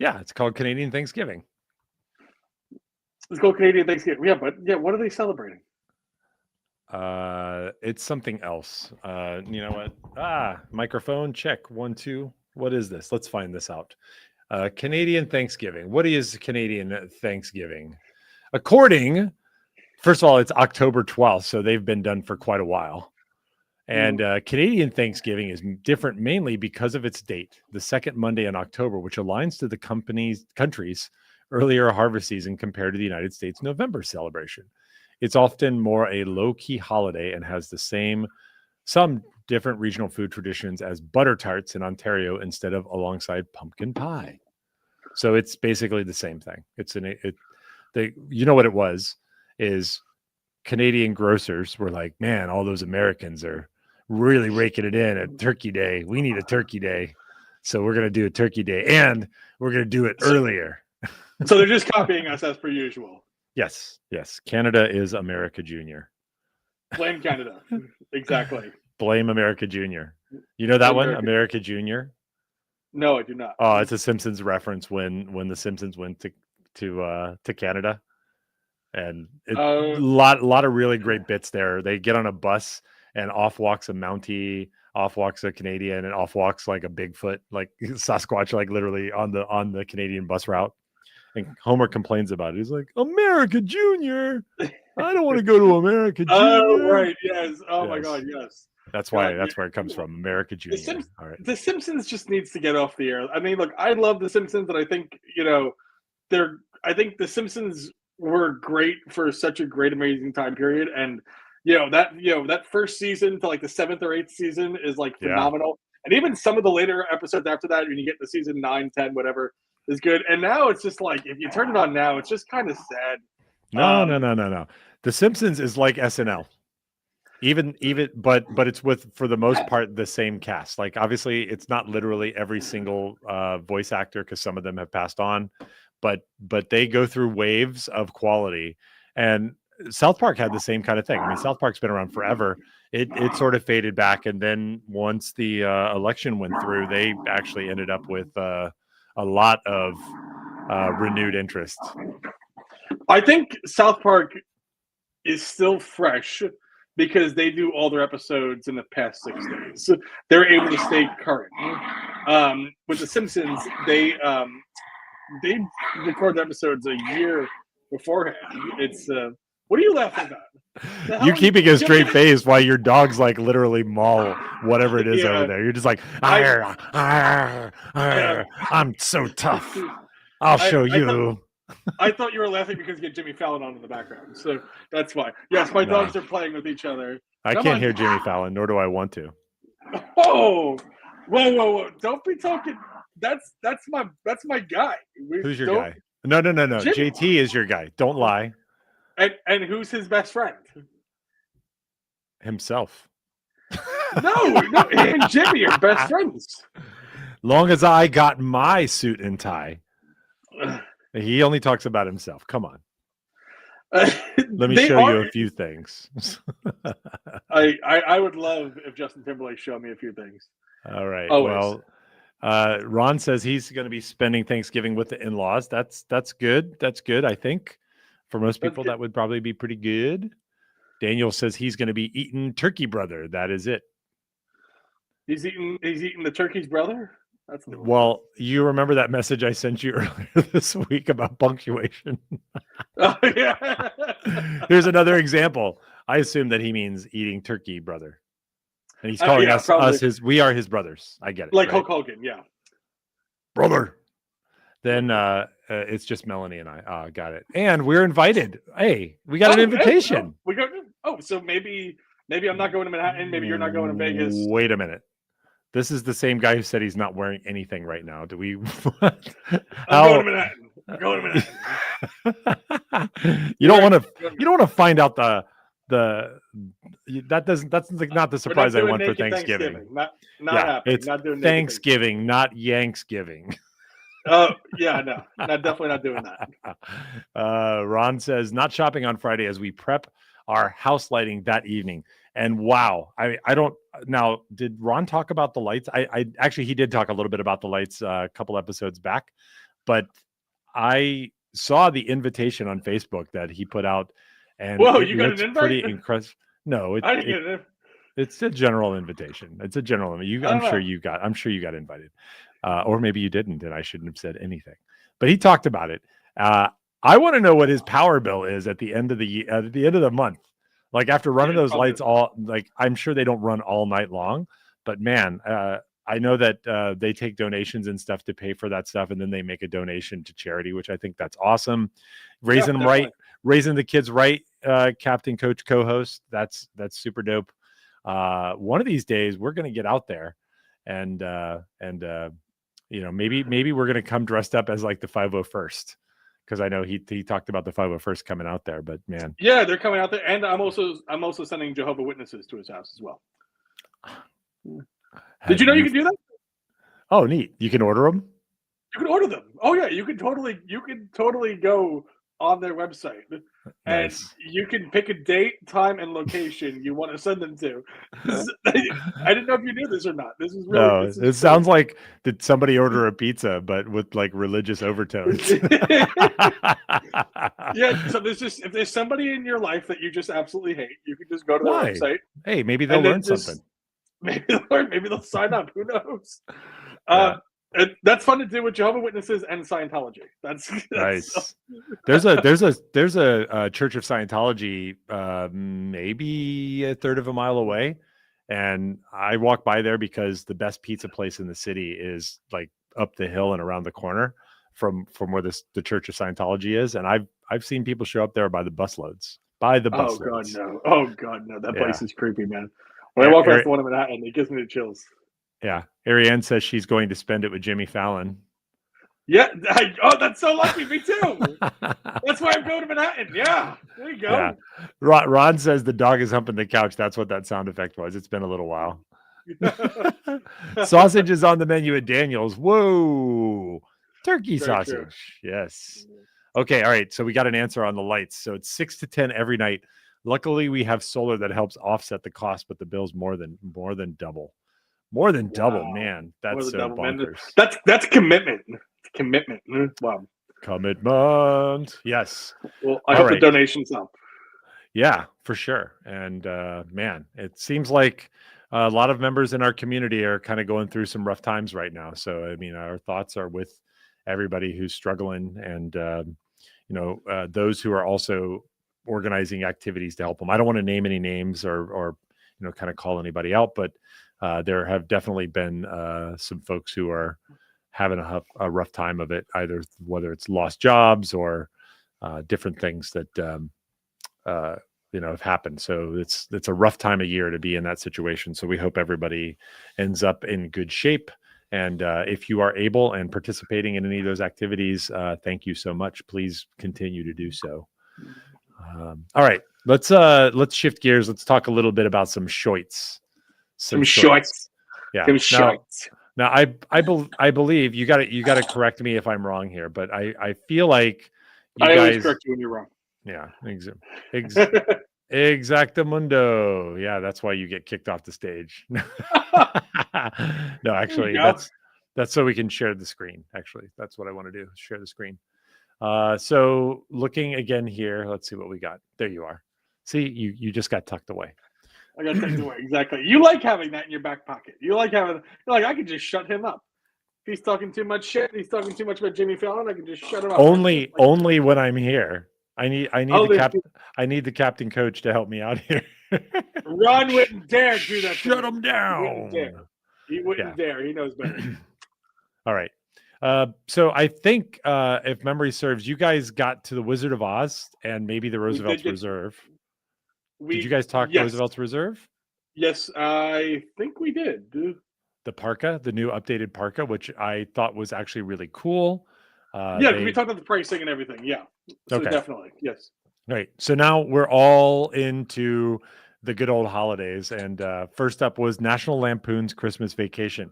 S1: Yeah, it's called Canadian Thanksgiving.
S2: It's called Canadian Thanksgiving. Yeah, but what are they celebrating?
S1: It's something else. You know what? Microphone check 1 2. What is this? Let's find this out. Canadian Thanksgiving. What is Canadian Thanksgiving? First of all, it's October 12th, so they've been done for quite a while. And Canadian Thanksgiving is different mainly because of its date, the second Monday in October, which aligns to the country's earlier harvest season compared to the United States November celebration. It's often more a low-key holiday and has some different regional food traditions as butter tarts in Ontario instead of alongside pumpkin pie. So it's basically the same thing. You know what it was is Canadian grocers were like, man, all those Americans are really raking it in at Turkey Day. We need a Turkey Day. So we're going to do a Turkey Day, and we're going to do it earlier.
S2: So they're just copying us as per usual.
S1: Yes. Canada is America Junior.
S2: Blame Canada. Exactly.
S1: Blame America Junior. You know that one, America Junior?
S2: No, I do not.
S1: Oh, it's a Simpsons reference when the Simpsons went to Canada, and a lot of really great bits there. They get on a bus, and off walks a Mountie, off walks a Canadian, and off walks like a Bigfoot, like Sasquatch, like literally on the Canadian bus route. And Homer complains about it. He's like, America Junior. I don't want to go to America Junior.
S2: Oh, right. Yes. Oh, my God. Yes.
S1: That's where it comes from. America Junior.
S2: All right. The Simpsons just needs to get off the air. I mean, look, I love the Simpsons, and I think, I think the Simpsons were great for such a great, amazing time period. And, that first season to like the 7th or 8th season is like phenomenal. And even some of the later episodes after that, when you get to season 9, 10, whatever, is good. And now it's just like, if you turn it on now, it's just kind of sad.
S1: No. The Simpsons is like SNL. But it's with, for the most part, the same cast. Like, obviously it's not literally every single voice actor, because some of them have passed on, but they go through waves of quality. And South Park had the same kind of thing. I mean, South Park's been around forever. It sort of faded back, and then once the election went through, they actually ended up with a lot of renewed interest.
S2: I think South Park is still fresh because they do all their episodes in the past 6 days. So they're able to stay current. With The Simpsons, they record the episodes a year beforehand. It's what are you laughing about?
S1: You keeping a straight face while your dogs like literally maul whatever it is over there. You're just like, arr, arr, arr, I'm so tough. I'll show you.
S2: I thought you were laughing because you get Jimmy Fallon on in the background, so that's why. Yes, my dogs are playing with each other.
S1: I can't hear Jimmy Fallon, nor do I want to.
S2: Oh, whoa! Don't be talking. That's my guy.
S1: Who's your guy? No. Jimmy. JT is your guy. Don't lie.
S2: And who's his best friend?
S1: Himself.
S2: No, him and Jimmy are best friends.
S1: Long as I got my suit and tie. He only talks about himself. Come on. Let me show you a few things.
S2: I would love if Justin Timberlake showed me a few things.
S1: All right.
S2: Always.
S1: Well, Ron says he's going to be spending Thanksgiving with the in-laws. That's good. That's good. I think for most people that would probably be pretty good. Daniel says he's going to be eating Turkey Brother. That is it.
S2: He's eating the turkey's brother.
S1: Well, you remember that message I sent you earlier this week about punctuation?
S2: Oh, yeah.
S1: Here's another example. I assume that he means eating turkey, brother. And he's calling us we are his brothers. I get it.
S2: Like, right? Hulk Hogan, yeah.
S1: Brother. Then it's just Melanie and I. Got it. And we're invited. Hey, we got an invitation.
S2: So maybe I'm not going to Manhattan. Maybe you're not going to Vegas.
S1: Wait a minute. This is the same guy who said he's not wearing anything right now. Do we?
S2: I'm going to Manhattan.
S1: You don't want to find out that's not the surprise I want for Thanksgiving.
S2: Not happening.
S1: It's
S2: not doing
S1: Thanksgiving, not Yanksgiving.
S2: Yeah, no, definitely not doing that.
S1: Ron says not shopping on Friday as we prep our house lighting that evening. And wow, I don't now. Did Ron talk about the lights? I actually he did talk a little bit about the lights a couple episodes back, but I saw the invitation on Facebook that he put out, and
S2: whoa, you got an invite?
S1: Pretty incredible. No,
S2: I didn't get it.
S1: It's a general invitation. It's a general. I'm sure you got invited, or maybe you didn't, and I shouldn't have said anything. But he talked about it. I want to know what his power bill is at the end of the month. Like after running those lights I'm sure they don't run all night long, but man, I know that they take donations and stuff to pay for that stuff. And then they make a donation to charity, which I think that's awesome. Raising them right, raising the kids right. Captain, coach, co-host. That's super dope. One of these days we're going to get out there and maybe we're going to come dressed up as like the 501st. Because I know he talked about the 501st coming out there, but man,
S2: yeah, they're coming out there, and I'm also sending Jehovah's Witnesses to his house as well. Did you know you can do that?
S1: Oh, neat! You can order them.
S2: You can order them. Oh yeah, you can totally go on their website, and you can pick a date, time, and location you want to send them to. I didn't know if you knew this or not. This is really.
S1: No, it sounds like did somebody order a pizza, but with like religious overtones.
S2: Yeah, so if there's somebody in your life that you just absolutely hate, you can just go to their website.
S1: Hey, maybe they'll learn something.
S2: Maybe they'll sign up. Who knows? That's fun to do with Jehovah's Witnesses and Scientology. That's
S1: nice. There's a Church of Scientology, maybe a third of a mile away, and I walk by there because the best pizza place in the city is like up the hill and around the corner from where the Church of Scientology is, and I've seen people show up there by the busloads.
S2: Oh god, no! That place is creepy, man. When I walk past the one in Manhattan, it gives me the chills.
S1: Yeah. Ariane says she's going to spend it with Jimmy Fallon.
S2: Yeah. That's so lucky. Me too. That's why I'm going to Manhattan. Yeah. There you go.
S1: Yeah. Ron says the dog is humping the couch. That's what that sound effect was. It's been a little while. Sausage is on the menu at Daniel's. Whoa. Turkey
S2: Very
S1: sausage.
S2: true.
S1: Yes. Okay. All right. So we got an answer on the lights. So it's 6 to 10 every night. Luckily, we have solar that helps offset the cost, but the bill's more than double. More than double, man. That's so bonkers.
S2: That's commitment. Commitment. Wow.
S1: Commitment. Yes.
S2: Well, I hope the donations help.
S1: Yeah, for sure. And man, it seems like a lot of members in our community are kind of going through some rough times right now. So, I mean, our thoughts are with everybody who's struggling, and those who are also organizing activities to help them. I don't want to name any names or kind of call anybody out, but there have definitely been some folks who are having a rough time of it, either whether it's lost jobs or different things that have happened. So it's a rough time of year to be in that situation. So we hope everybody ends up in good shape. And if you are able and participating in any of those activities, thank you so much. Please continue to do so. All right, let's shift gears. Let's talk a little bit about some shoits.
S2: Some shoits.
S1: Yeah.
S2: Some shoits.
S1: Now I believe you got to correct me if I'm wrong here, but I feel like
S2: I always correct you when you're wrong.
S1: Yeah, exactamundo. Yeah, that's why you get kicked off the stage. No, actually, that's so we can share the screen. Actually, that's what I want to do. Share the screen. So looking again here, let's see what we got. There you are. See, you just got tucked away.
S2: I got tucked away. Exactly. You like having that in your back pocket. You're like, I could just shut him up. If he's talking too much shit, he's talking too much about Jimmy Fallon, I can just shut him up.
S1: Only when I'm here. I need the captain coach to help me out here.
S2: Ron wouldn't dare do that.
S1: Shut him down.
S2: He wouldn't dare. He knows better.
S1: All right. So I think if memory serves, you guys got to the Wizard of Oz and maybe the Roosevelt's Reserve. Did you guys talk Roosevelt's Reserve?
S2: Yes, I think we did.
S1: The parka, the new updated parka, which I thought was actually really cool.
S2: We talked about the pricing and everything. Yeah. So
S1: okay.
S2: Definitely. Yes.
S1: Right. So now we're all into the good old holidays. And first up was National Lampoon's Christmas Vacation.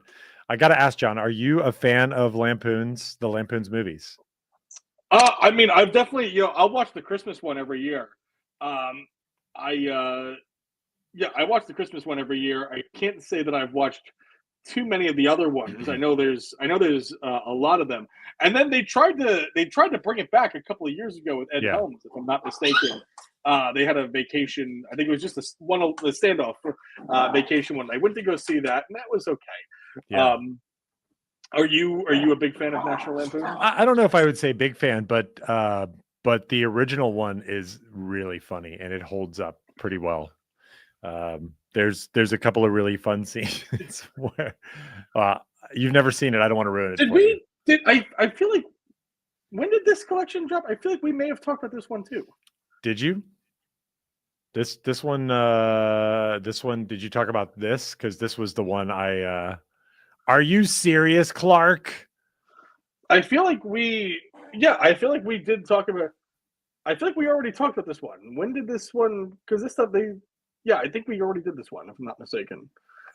S1: I got to ask, John, are you a fan of the Lampoon's movies?
S2: I mean, I've definitely, I'll watch the Christmas one every year. I watch the Christmas one every year. I can't say that I've watched too many of the other ones. I know there's a lot of them. And then they tried to bring it back a couple of years ago with Ed Helms, if I'm not mistaken. They had a vacation. I think it was just the standoff vacation one. I went to go see that, and that was okay. Yeah. Are you a big fan of National Lampoon?
S1: I don't know if I would say big fan, but the original one is really funny and it holds up pretty well. There's a couple of really fun scenes where you've never seen it. I don't want to ruin it.
S2: I feel like, when did this collection drop? I feel like we may have talked about this one too.
S1: Did you? This one, did you talk about this? Because this was the one are you serious, Clark?
S2: I feel like we did talk about. I feel like we already talked about this one. When did this one? Because this stuff I think we already did this one, if I'm not mistaken.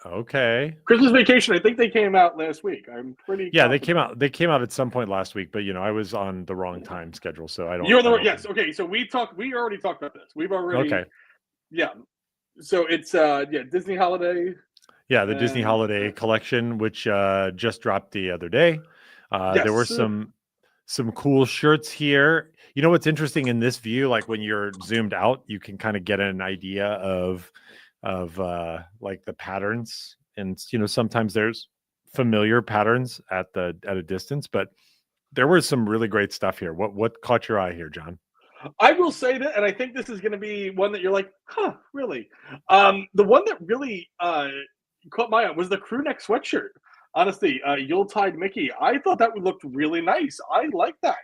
S1: Okay.
S2: Christmas Vacation. I think they came out last week. I'm pretty.
S1: Yeah, confident. They came out at some point last week, but I was on the wrong time schedule, so I don't.
S2: You're the yes. Okay, so we already talked about this. We've already.
S1: Okay.
S2: Yeah. So it's Disney Holiday.
S1: Yeah, the Disney Holiday Collection, which just dropped the other day. Yes. There were some cool shirts here. You know what's interesting in this view? Like when you're zoomed out, you can kind of get an idea of like the patterns, and sometimes there's familiar patterns at a distance, but there was some really great stuff here. What caught your eye here, John?
S2: I will say that, and I think this is going to be one that you're like, huh, really? The one that really caught my eye was the crew neck sweatshirt. Honestly, Yuletide Mickey. I thought that looked really nice. I like that.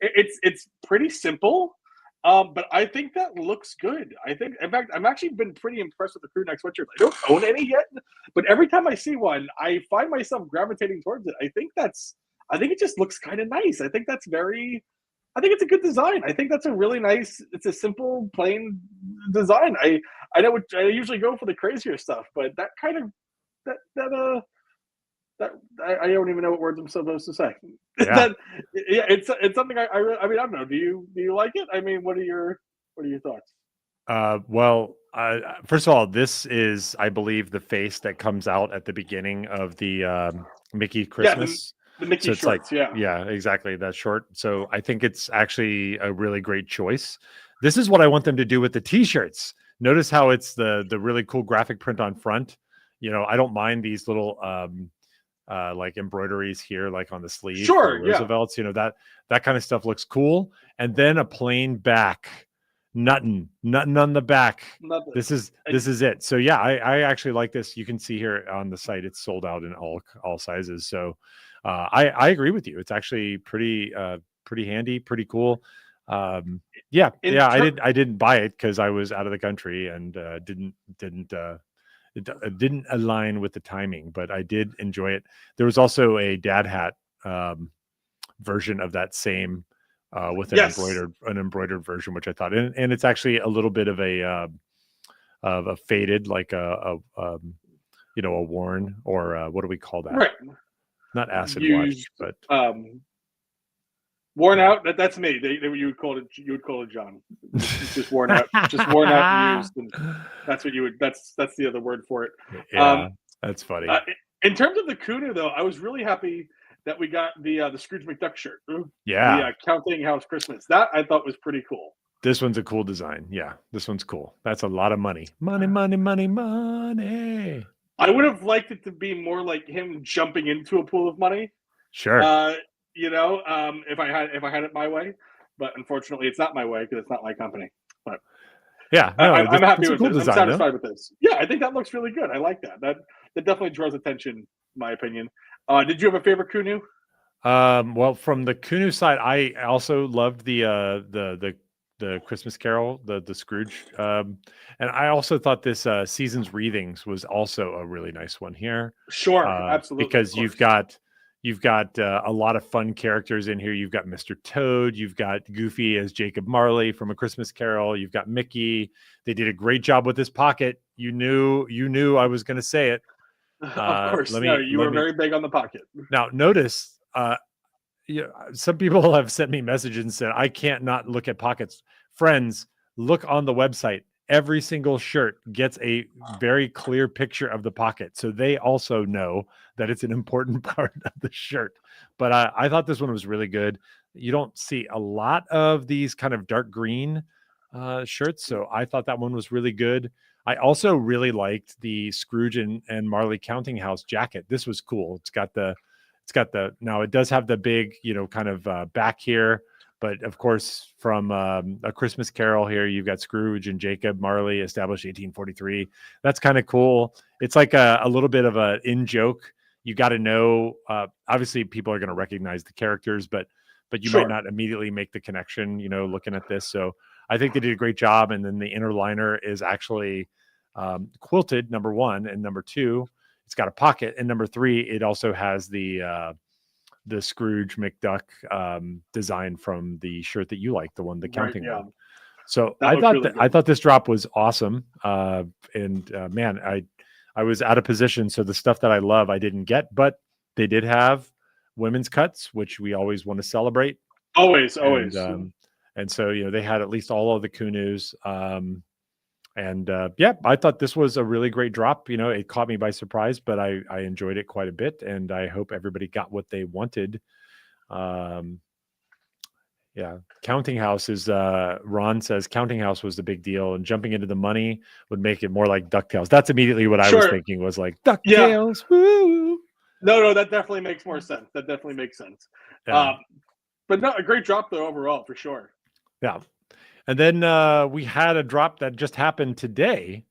S2: It's pretty simple. But I think that looks good. I think, in fact, I've actually been pretty impressed with the crew neck sweatshirts. I don't own any yet, but every time I see one, I find myself gravitating towards it. I think it just looks kind of nice. I think it's a good design. I think that's a really nice. It's a simple, plain design. I know I usually go for the crazier stuff, but that kind of that I don't even know what words I'm supposed to say.
S1: Yeah.
S2: It's something I mean, I don't know. Do you like it? I mean, what are your thoughts?
S1: Well, first of all, this is, I believe, the face that comes out at the beginning of the Mickey Christmas.
S2: The Mickey
S1: so
S2: shorts,
S1: yeah, exactly, that short. So I think it's actually a really great choice. This is what I want them to do with the t-shirts. Notice how it's the really cool graphic print on front. I don't mind these little like embroideries here, like on the sleeve.
S2: Sure,
S1: Roosevelt's, that kind of stuff looks cool. And then a plain back, nothing on the back.
S2: Nothing.
S1: This is it. So yeah, I actually like this. You can see here on the site, it's sold out in all sizes. So I agree with you. It's actually pretty handy, pretty cool. I didn't buy it because I was out of the country and it didn't align with the timing, but I did enjoy it. There was also a dad hat version of that same with an embroidered version, which I thought, and it's actually a little bit of a faded, like a worn, or what do we call that?
S2: Right.
S1: Not acid wash, but
S2: worn out. That's me. You would call it John. Just worn out. Just worn out and used. And that's what you would. That's the other word for it.
S1: Yeah, that's funny.
S2: In terms of the Kudu, though, I was really happy that we got the Scrooge McDuck shirt.
S1: Yeah,
S2: the Counting House Christmas. That I thought was pretty cool.
S1: This one's a cool design. Yeah, this one's cool. That's a lot of money. Money.
S2: I would have liked it to be more like him jumping into a pool of money.
S1: Sure.
S2: If I had it my way, but unfortunately, it's not my way because it's not my company. But
S1: yeah,
S2: I'm happy with
S1: cool
S2: this.
S1: Design,
S2: I'm satisfied with this. Yeah, I think that looks really good. I like that. That definitely draws attention, in my opinion. Did you have a favorite Kunu?
S1: Well, from the Kunu side, I also loved the Christmas Carol, the Scrooge, and I also thought this Season's Wreathings was also a really nice one here.
S2: Sure, absolutely,
S1: because you've got a lot of fun characters in here. You've got Mr. Toad, you've got Goofy as Jacob Marley from A Christmas Carol, you've got Mickey. They did a great job with this pocket. You knew I was going to say it.
S2: Of course, you were very big on the pocket.
S1: Now, notice. Some people have sent me messages and said, I can't not look at pockets. Friends, look on the website. Every single shirt gets a very clear picture of the pocket. So they also know that it's an important part of the shirt. But I thought this one was really good. You don't see a lot of these kind of dark green shirts. So I thought that one was really good. I also really liked the Scrooge and Marley Counting House jacket. This was cool. Now it does have the big, kind of back here, but of course from A Christmas Carol here, you've got Scrooge and Jacob Marley, established 1843. That's kind of cool. It's like a little bit of a in joke. You got to know, obviously people are going to recognize the characters, but you might not immediately make the connection, looking at this. So I think they did a great job. And then the inner liner is actually quilted, number one, and number two, it's got a pocket, and number three, it also has the Scrooge McDuck design from the shirt that you like, the one, the counting one. So I thought this drop was awesome. Man, I was out of position, so the stuff that I love I didn't get, but they did have women's cuts, which we always want to celebrate.
S2: Always.
S1: And so they had at least all of the Kunus. I thought this was a really great drop. It caught me by surprise, but I enjoyed it quite a bit, and I hope everybody got what they wanted. Counting House is Ron says Counting House was the big deal, and jumping into the money would make it more like DuckTales. That's immediately what I was thinking, was like DuckTales.
S2: Yeah. Woo! No, that definitely makes more sense. That definitely makes sense.
S1: Yeah.
S2: But no, a great drop though overall, for sure.
S1: Yeah. And then we had a drop that just happened today,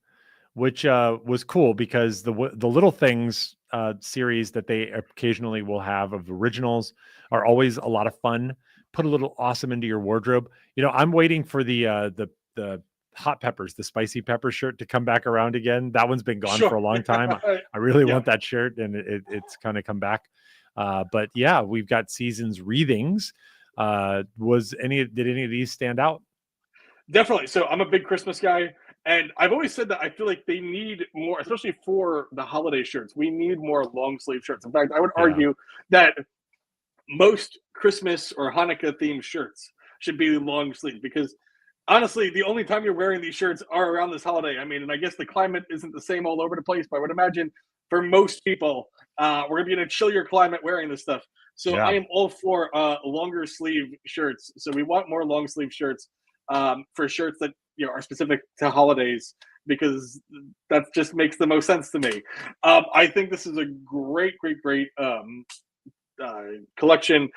S1: which was cool because the Little Things series that they occasionally will have of originals are always a lot of fun put a little awesome into your wardrobe. I'm waiting for the hot peppers, the spicy pepper shirt to come back around again. That one's been gone for a long time. I really want that shirt, and it's kind of come back. But yeah, we've got Seasons Wreathings. Did any of these stand out?
S2: Definitely. So I'm a big Christmas guy, and I've always said that I feel like they need more, especially for the holiday shirts. We need more long sleeve shirts. In fact, I would argue that most Christmas or Hanukkah themed shirts should be long sleeve, because honestly, the only time you're wearing these shirts are around this holiday. I mean, and I guess the climate isn't the same all over the place, but I would imagine for most people, we're going to be in a chillier climate wearing this stuff. So I am all for longer sleeve shirts. So we want more long sleeve shirts for shirts that are specific to holidays, because that just makes the most sense to me. I think this is a great collection.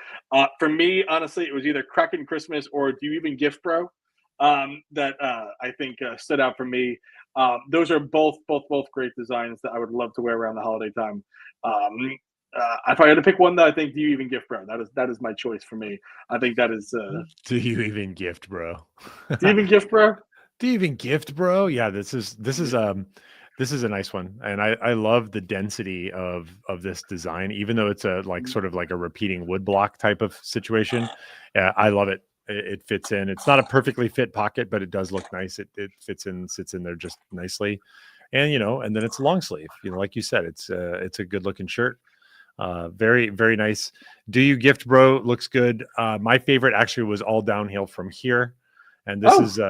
S2: For me, honestly, it was either Kraken Christmas or Do You Even Gift Bro that I think stood out for me. Those are both great designs that I would love to wear around the holiday time. If I had to pick one, that I think Do You Even Gift Bro. That is my choice for me. I think that is.
S1: Do you even gift, bro?
S2: Do you even gift, bro?
S1: Do you even gift, bro? Yeah, this is a nice one, and I love the density of this design, even though it's a sort of like a repeating wood block type of situation. I love it. It fits in. It's not a perfectly fit pocket, but it does look nice. It fits in, sits in there just nicely, and and then it's a long sleeve. Like you said, it's a good looking shirt. Very, very nice. Do You Gift Bro looks good. My favorite actually was All Downhill From Here, and this is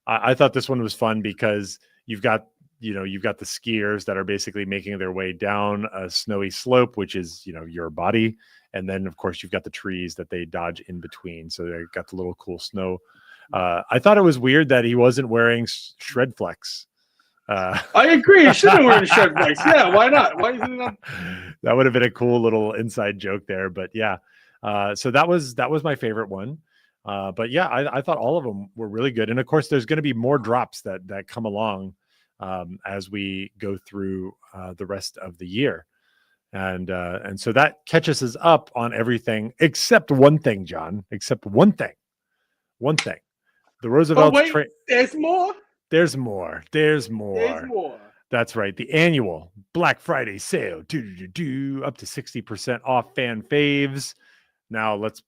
S1: I thought this one was fun because you've got the skiers that are basically making their way down a snowy slope, which is your body. And then, of course, you've got the trees that they dodge in between. So they got the little cool snow. I thought it was weird that he wasn't wearing shred flex.
S2: I agree. He should have wearing shred flex. Yeah, why not? Why isn't that?
S1: That would have been a cool little inside joke there. But yeah, so that was my favorite one. But yeah, I thought all of them were really good. And of course, there's going to be more drops that come along as we go through the rest of the year. And so that catches us up on everything except one thing, John. Except one thing. The Roosevelt.
S2: Oh, wait, there's more.
S1: There's more. That's right. The annual Black Friday sale. Up to 60% off fan faves. Now let's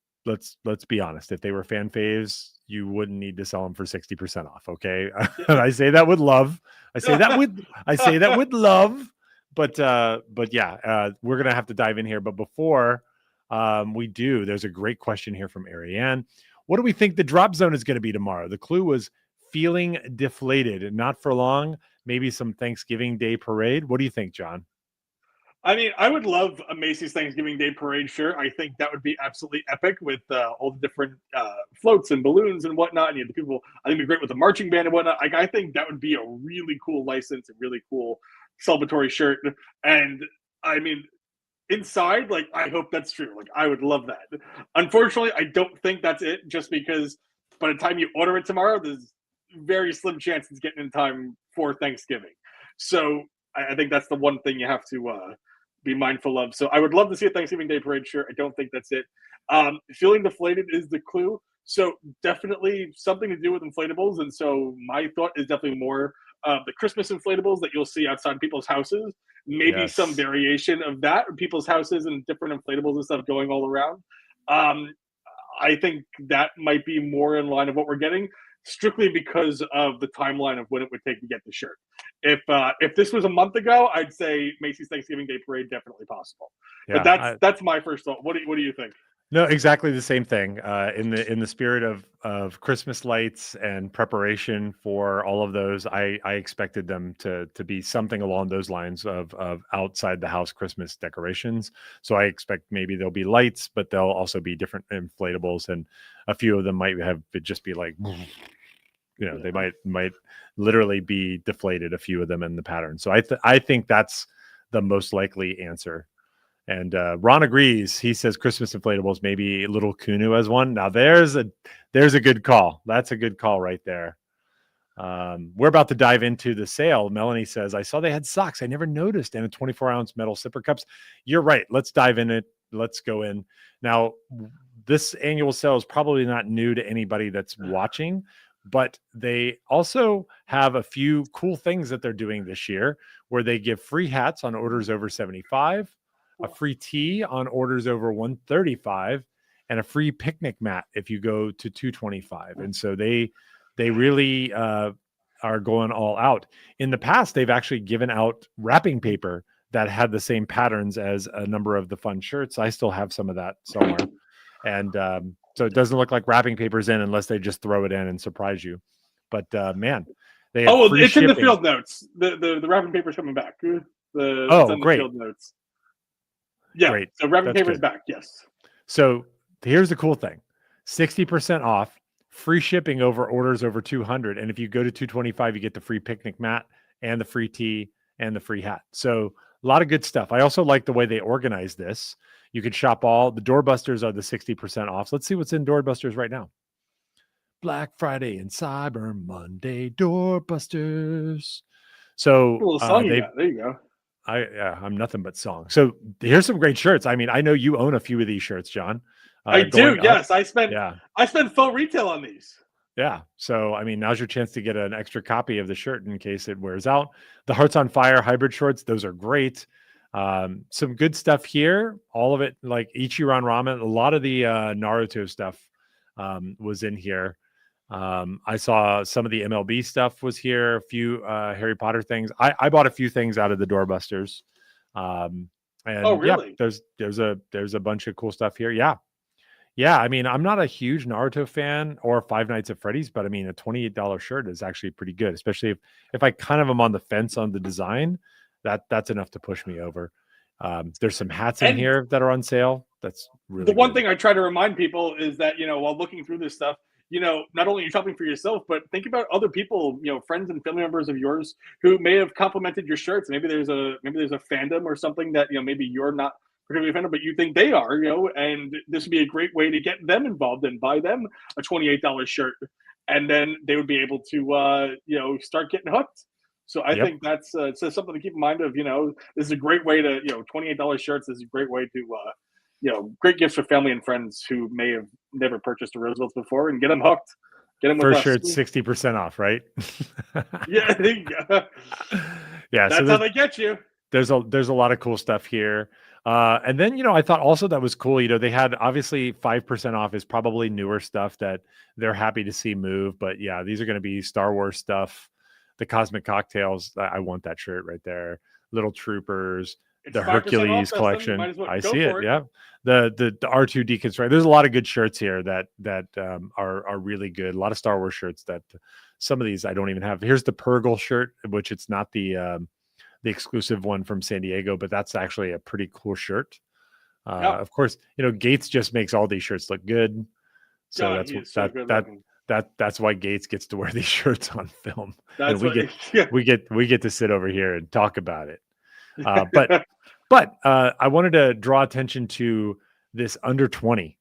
S1: be honest. If they were fan faves, you wouldn't need to sell them for 60% off. Okay. I say that with love. I say that with love. But yeah, we're going to have to dive in here. But before we do, there's a great question here from Ariane. What do we think the drop zone is going to be tomorrow? The clue was feeling deflated, and not for long. Maybe some Thanksgiving Day parade. What do you think, John?
S2: I mean, I would love a Macy's Thanksgiving Day parade shirt. I think that would be absolutely epic with all the different floats and balloons and whatnot. And the people, I think it'd be great with the marching band and whatnot. I think that would be a really cool license and really cool celebratory shirt. And I mean, inside, I hope that's true. I would love that. Unfortunately, I don't think that's it, just because by the time you order it tomorrow, there's very slim chance it's getting in time for Thanksgiving. So I think that's the one thing you have to be mindful of. So I would love to see a Thanksgiving Day parade shirt. I don't think that's it. Feeling deflated is the clue. So definitely something to do with inflatables. And so my thought is definitely more the Christmas inflatables that you'll see outside people's houses. Maybe some variation of that, or people's houses and different inflatables and stuff going all around. I think that might be more in line of what we're getting, strictly because of the timeline of when it would take to get the shirt. If this was a month ago, I'd say Macy's Thanksgiving Day parade definitely possible. Yeah, but that's my first thought. What do you think?
S1: No, exactly the same thing. In the spirit of Christmas lights and preparation for all of those, I expected them to be something along those lines of outside the house Christmas decorations. So I expect maybe there'll be lights, but there'll also be different inflatables, and a few of them might just be like, they might literally be deflated. A few of them in the pattern. So I think that's the most likely answer. And Ron agrees. He says Christmas inflatables, maybe Little Kunu as one. Now there's a good call. That's a good call right there. We're about to dive into the sale. Melanie says, I saw they had socks. I never noticed. And a 24-ounce metal sipper cups. You're right. Let's dive in it. Let's go in. Now, this annual sale is probably not new to anybody that's watching, but they also have a few cool things that they're doing this year where they give free hats on orders over 75, a free tee on orders over 135, and a free picnic mat if you go to 225. And so they really are going all out. In the past, they've actually given out wrapping paper that had the same patterns as a number of the fun shirts. I still have some of that somewhere. And so it doesn't look like wrapping paper's in unless they just throw it in and surprise you. But man, they have free
S2: it's
S1: shipping.
S2: in the field notes. The wrapping paper's coming back. It's in
S1: great.
S2: The field notes. Yeah, great. So wrapping paper's back, yes.
S1: So here's the cool thing. 60% off, free shipping over orders over 200. And if you go to 225, you get the free picnic mat and the free tee and the free hat. So a lot of good stuff. I also like the way they organize this. You can shop all the doorbusters are the 60% off. So let's see what's in doorbusters right now. Black Friday and Cyber Monday doorbusters. So
S2: there you go.
S1: I'm nothing but song. So here's some great shirts. I mean, I know you own a few of these shirts, John.
S2: I do. Yes, I spend full retail on these.
S1: Yeah. So, I mean, now's your chance to get an extra copy of the shirt in case it wears out. The Hearts on Fire hybrid shorts, those are great. Some good stuff here. All of it, like Ichiran Ramen, a lot of the Naruto stuff was in here. I saw some of the MLB stuff was here. A few Harry Potter things. I bought a few things out of the doorbusters. And
S2: really?
S1: Yeah, there's a bunch of cool stuff here. Yeah, I mean, I'm not a huge Naruto fan or Five Nights at Freddy's, but I mean, a $28 shirt is actually pretty good, especially if I kind of am on the fence on the design. That's enough to push me over. There's some hats in here that are on sale. That's really
S2: the one thing I try to remind people is that, while looking through this stuff, not only are you shopping for yourself, but think about other people, friends and family members of yours who may have complimented your shirts. Maybe there's a fandom or something that, maybe you're not particularly a fan of, but you think they are, and this would be a great way to get them involved and buy them a $28 shirt. And then they would be able to, start getting hooked. So I think that's something to keep in mind of, this is a great way to, $28 shirts is a great way to, great gifts for family and friends who may have never purchased a Roosevelt's before and get them hooked. Get them
S1: first shirt 60% off, right?
S2: Yeah, there you go.
S1: Yeah,
S2: that's how they get you.
S1: There's a lot of cool stuff here. And then, I thought also that was cool. They had obviously 5% off is probably newer stuff that they're happy to see move. But yeah, these are going to be Star Wars stuff. The Cosmic Cocktails, I want that shirt right there. Little Troopers, the Hercules collection. I see it. Yeah. The R2 Deconstruct. There's a lot of good shirts here that are really good. A lot of Star Wars shirts that some of these I don't even have. Here's the Purgle shirt, which it's not the exclusive one from San Diego, but that's actually a pretty cool shirt. Of course, Gates just makes all these shirts look good. So that's why Gates gets to wear these shirts on film. And we get to sit over here and talk about it. But I wanted to draw attention to this under 20.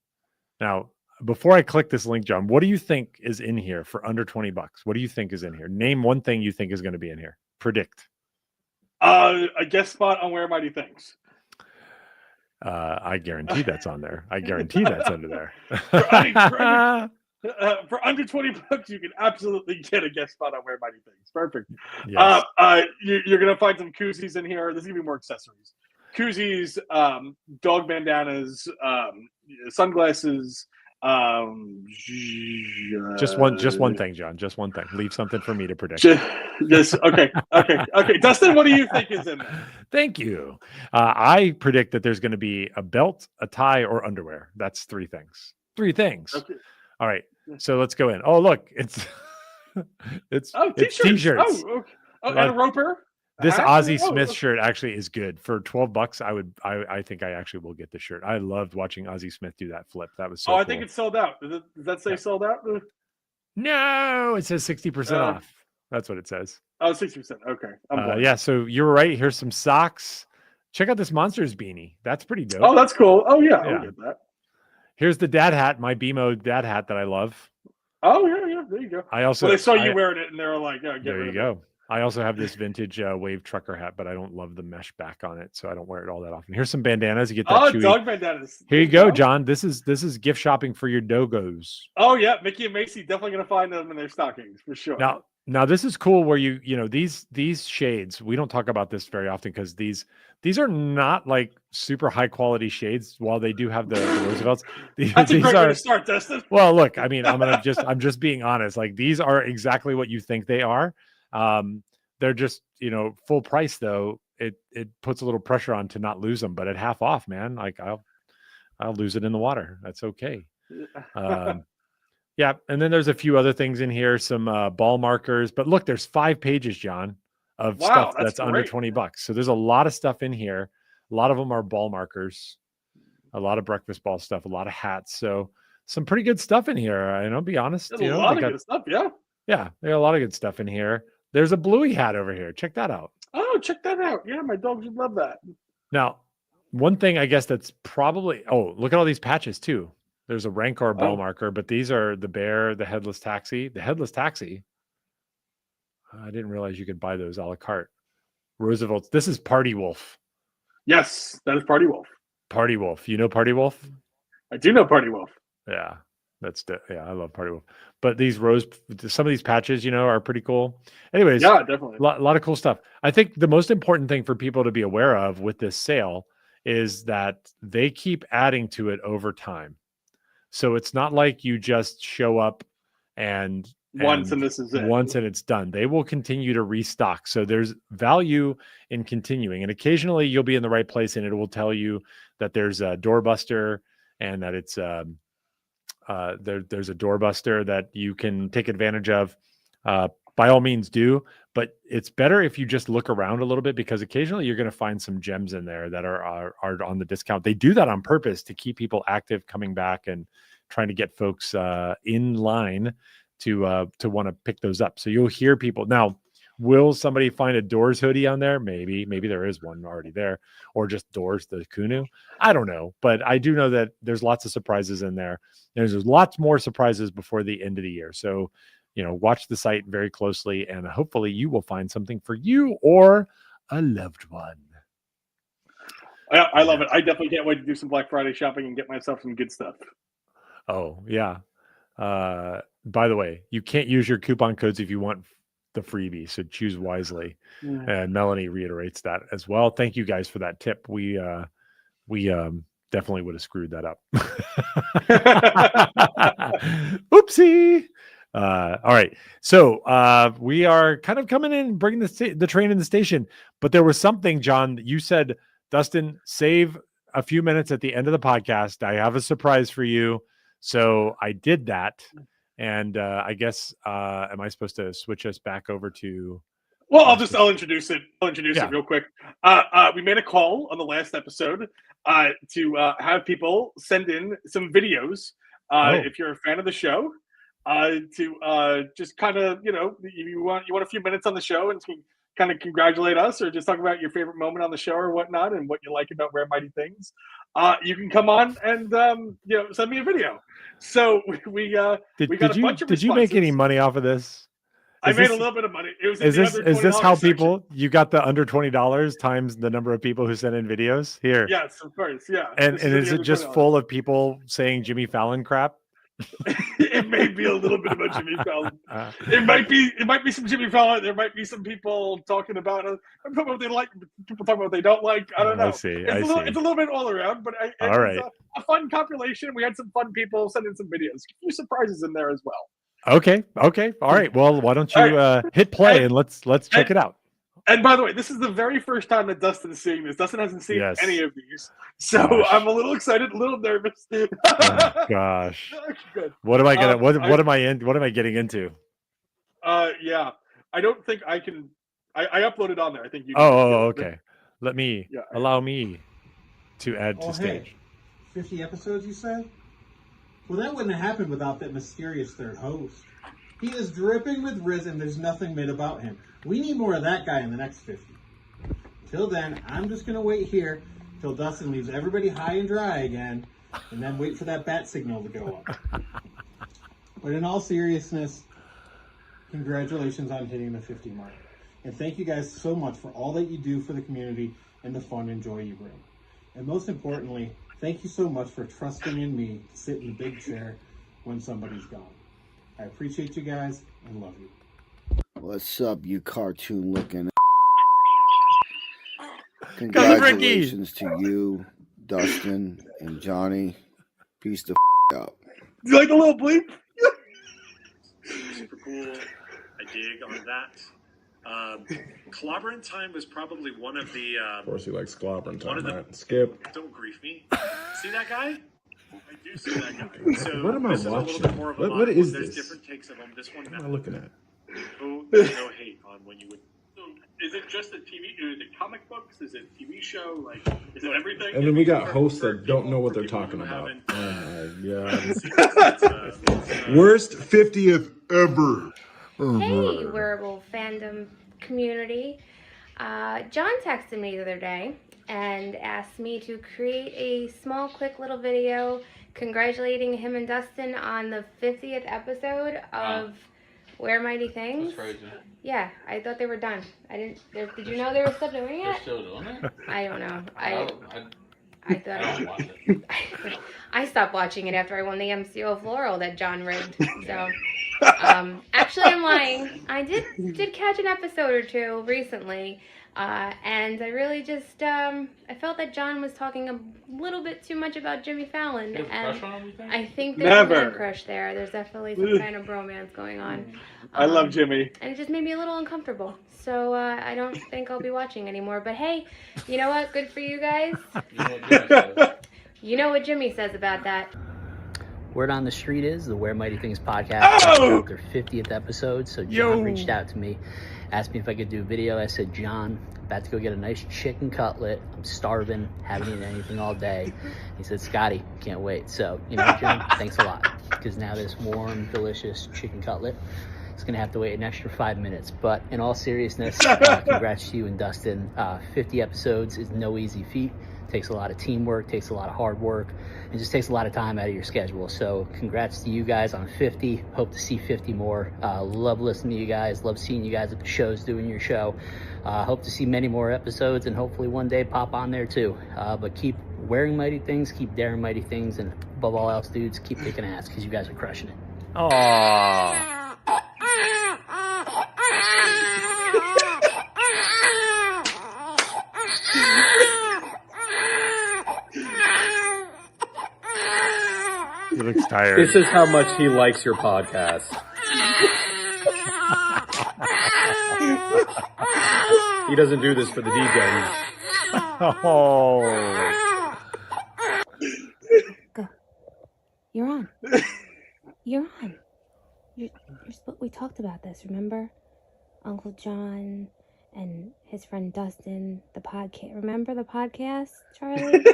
S1: Now, before I click this link, John, what do you think is in here for under $20? What do you think is in here? Name one thing you think is going to be in here. Predict.
S2: A guest spot on Where Mighty Things.
S1: I guarantee that's on there. I guarantee that's under there.
S2: For under $20, you can absolutely get a guest spot on Where Mighty Things. Perfect.
S1: Yes.
S2: You're going to find some koozies in here. There's going to be more accessories. Koozies, dog bandanas, sunglasses.
S1: Just one thing, John. Just one thing. Leave something for me to predict.
S2: Okay. Dustin, what do you think is in there?
S1: Thank you. I predict that there's going to be a belt, a tie, or underwear. That's three things. Okay. All right. So let's go in. Oh, look, it's t-shirts.
S2: And a roper.
S1: This Ozzie Smith shirt actually is good for $12. I think I actually will get the shirt. I loved watching Ozzie Smith do that flip. That was so cool.
S2: I think it's sold out. Does that say sold out?
S1: No, it says 60% off. That's what it says.
S2: Oh, 60%. Okay.
S1: Yeah. So you were right. Here's some socks. Check out this Monsters beanie. That's pretty dope.
S2: Oh, that's cool. Oh yeah. I'll get that.
S1: Here's the dad hat, my BMO dad hat that I love.
S2: Oh yeah. There you go.
S1: I also
S2: they saw you wearing it and they were like, "Yeah,
S1: there you go." I also have this vintage wave trucker hat, but I don't love the mesh back on it, so I don't wear it all that often. Here's some bandanas. You get that chewy.
S2: Dog bandanas.
S1: Here you go, John. This is gift shopping for your dogos.
S2: Oh yeah, Mickey and Macy definitely gonna find them in their stockings for sure.
S1: Now this is cool where these shades, we don't talk about this very often because these are not like super high quality shades. While they do have the Roosevelts,
S2: That's a great way to start, Dustin.
S1: Well, look, I mean, I'm just being honest. Like these are exactly what you think they are. They're just, full price though. It puts a little pressure on to not lose them, but at half off, man, like I'll lose it in the water. That's okay. Yeah, and then there's a few other things in here, some ball markers. But look, there's 5 pages, John, of stuff that's under $20. So there's a lot of stuff in here. A lot of them are ball markers, a lot of breakfast ball stuff, a lot of hats. So some pretty good stuff in here. I'll be honest.
S2: There's a lot of good stuff, yeah.
S1: Yeah, there are a lot of good stuff in here. There's a Bluey hat over here. Check that out.
S2: Oh, check that out. Yeah, my dogs would love that.
S1: Now, one thing I guess that's probably, look at all these patches too. There's a Rancor ball marker, but these are the Bear, the Headless Taxi. The Headless Taxi. I didn't realize you could buy those a la carte. Roosevelt's. This is Party Wolf.
S2: Yes, that is Party Wolf.
S1: Party Wolf. You know Party Wolf?
S2: I do know Party Wolf.
S1: Yeah, I love Party Wolf. But some of these patches, are pretty cool. Anyways,
S2: yeah, definitely.
S1: A lot of cool stuff. I think the most important thing for people to be aware of with this sale is that they keep adding to it over time. So it's not like you just show up and
S2: once and this is it.
S1: Once and it's done. They will continue to restock. So there's value in continuing. And occasionally you'll be in the right place and it will tell you that there's a doorbuster and that it's there's a doorbuster that you can take advantage of. By all means do, but it's better if you just look around a little bit because occasionally you're going to find some gems in there that are on the discount. They do that on purpose to keep people active, coming back and trying to get folks in line to want to pick those up. So you'll hear people now. Will somebody find a Doors hoodie on there? Maybe there is one already there, or just Doors the Kunu. I don't know, but I do know that there's lots of surprises in there. There's lots more surprises before the end of the year. So watch the site very closely and hopefully you will find something for you or a loved one.
S2: I love it. I definitely can't wait to do some Black Friday shopping and get myself some good stuff.
S1: Oh, yeah. By the way, you can't use your coupon codes if you want the freebie, so choose wisely. Yeah. And Melanie reiterates that as well. Thank you guys for that tip. We definitely would have screwed that up. Oopsie. All right. So we are kind of coming in, bringing the train in the station. But there was something, John, that you said, Dustin, save a few minutes at the end of the podcast. I have a surprise for you. So I did that. And I guess, am I supposed to switch us back over to?
S2: Well, I'll introduce it. It real quick. We made a call on the last episode to have people send in some videos. If you're a fan of the show. To just kind of, you want a few minutes on the show and to kind of congratulate us or just talk about your favorite moment on the show or whatnot and what you like about Rare Mighty Things, you can come on and send me a video. So we got a bunch of responses.
S1: Did you make any money off of this?
S2: I made a little bit of money. It was
S1: is this how people you got the under $20 times the number of people who sent in videos here?
S2: Yes, of course, yeah.
S1: And is it just full of people saying Jimmy Fallon crap?
S2: It may be a little bit about Jimmy Fallon. It might be some Jimmy Fallon. There might be some people talking about what they like. People talking about what they don't like. I don't know.
S1: I see.
S2: It's a little bit all around, but it was a fun compilation. We had some fun people sending some videos. A few surprises in there as well.
S1: Okay. All right. Well, why don't you hit play and let's check it out.
S2: And by the way, this is the very first time that Dustin is seeing this. Dustin hasn't seen any of these. So I'm a little excited, a little nervous.
S1: Oh, gosh. Good. What am I gonna what am I getting into?
S2: Yeah. I don't think I can I uploaded on there. I think you can.
S1: Okay. Allow me to add to stage.
S3: 50 episodes, you said? Well, that wouldn't have happened without that mysterious third host. He is dripping with Riz and there's nothing made about him. We need more of that guy in the next 50. Till then, I'm just going to wait here till Dustin leaves everybody high and dry again, and then wait for that bat signal to go up. But in all seriousness, congratulations on hitting the 50 mark. And thank you guys so much for all that you do for the community and the fun and joy you bring. And most importantly, thank you so much for trusting in me to sit in the big chair when somebody's gone. I appreciate you guys and love you.
S4: What's up, you cartoon-looking? Congratulations to you, Dustin, and Johnny. Peace the out.
S2: You like the little bleep?
S1: Super cool. I dig on that. Clobbering Time was probably one of the.
S5: Of course, he likes Clobbering Time. Right? Skip.
S1: Don't grief me. See that guy? I do see that guy. So
S5: what am I
S1: this
S5: watching?
S1: Is a little bit more of a
S5: What is
S1: There's
S5: this?
S1: different takes of him. This one.
S5: What am I looking at?
S1: Oh, no hate on when you would.
S2: So is it just a TV? Is it comic books? Is it TV show? Like, is it everything?
S5: And then we got hosts that don't know what they're talking about. Oh my god. Worst 50th ever.
S6: Hey, Wearable fandom community. John texted me the other day and asked me to create a small, quick little video congratulating him and Dustin on the 50th episode of Where Mighty Things.
S7: That's crazy.
S6: Yeah, I thought they were done. Did you know they were still doing
S7: They're
S6: it?
S7: still doing it?
S6: I don't know. I
S7: I
S6: thought
S7: don't watch it.
S6: I stopped watching it after I won the MCO Floral that John rigged. So, actually, I'm lying. I did catch an episode or two recently, and I really just I felt that John was talking a little bit too much about Jimmy Fallon,
S7: You have a
S6: and
S7: crush on him, you think?
S6: I think there's a
S2: Never.
S6: man crush there. There's definitely some kind of bromance going on.
S2: I love Jimmy.
S6: And it just made me a little uncomfortable. So I don't think I'll be watching anymore. But hey, you know what? Good for you guys.
S7: You know what Jimmy says?
S6: You know what Jimmy says about that.
S8: Word on the street is the Where Mighty Things podcast about their 50th episode. So John reached out to me, asked me if I could do a video. I said, John, about to go get a nice chicken cutlet. I'm starving, haven't eaten anything all day. He said, Scotty, can't wait. So, you know, John, thanks a lot. Because now this warm, delicious chicken cutlet is going to have to wait an extra 5 minutes. But in all seriousness, congrats to you and Dustin. 50 episodes is no easy feat. Takes a lot of teamwork, takes a lot of hard work, and just takes a lot of time out of your schedule. So congrats to you guys on 50. Hope to see 50 more. Love listening to you guys. Love seeing you guys at the shows doing your show. Hope to see many more episodes and hopefully one day pop on there too. But keep wearing mighty things, keep daring mighty things, and above all else, dudes, keep kicking ass because you guys are crushing it.
S1: Aww. He looks tired.
S9: This is how much he likes your podcast. He doesn't do this for the DJs.
S1: Oh.
S6: Go. You're on. You're on. We talked about this, remember? Uncle John and his friend Dustin, the podcast. Remember the podcast, Charlie?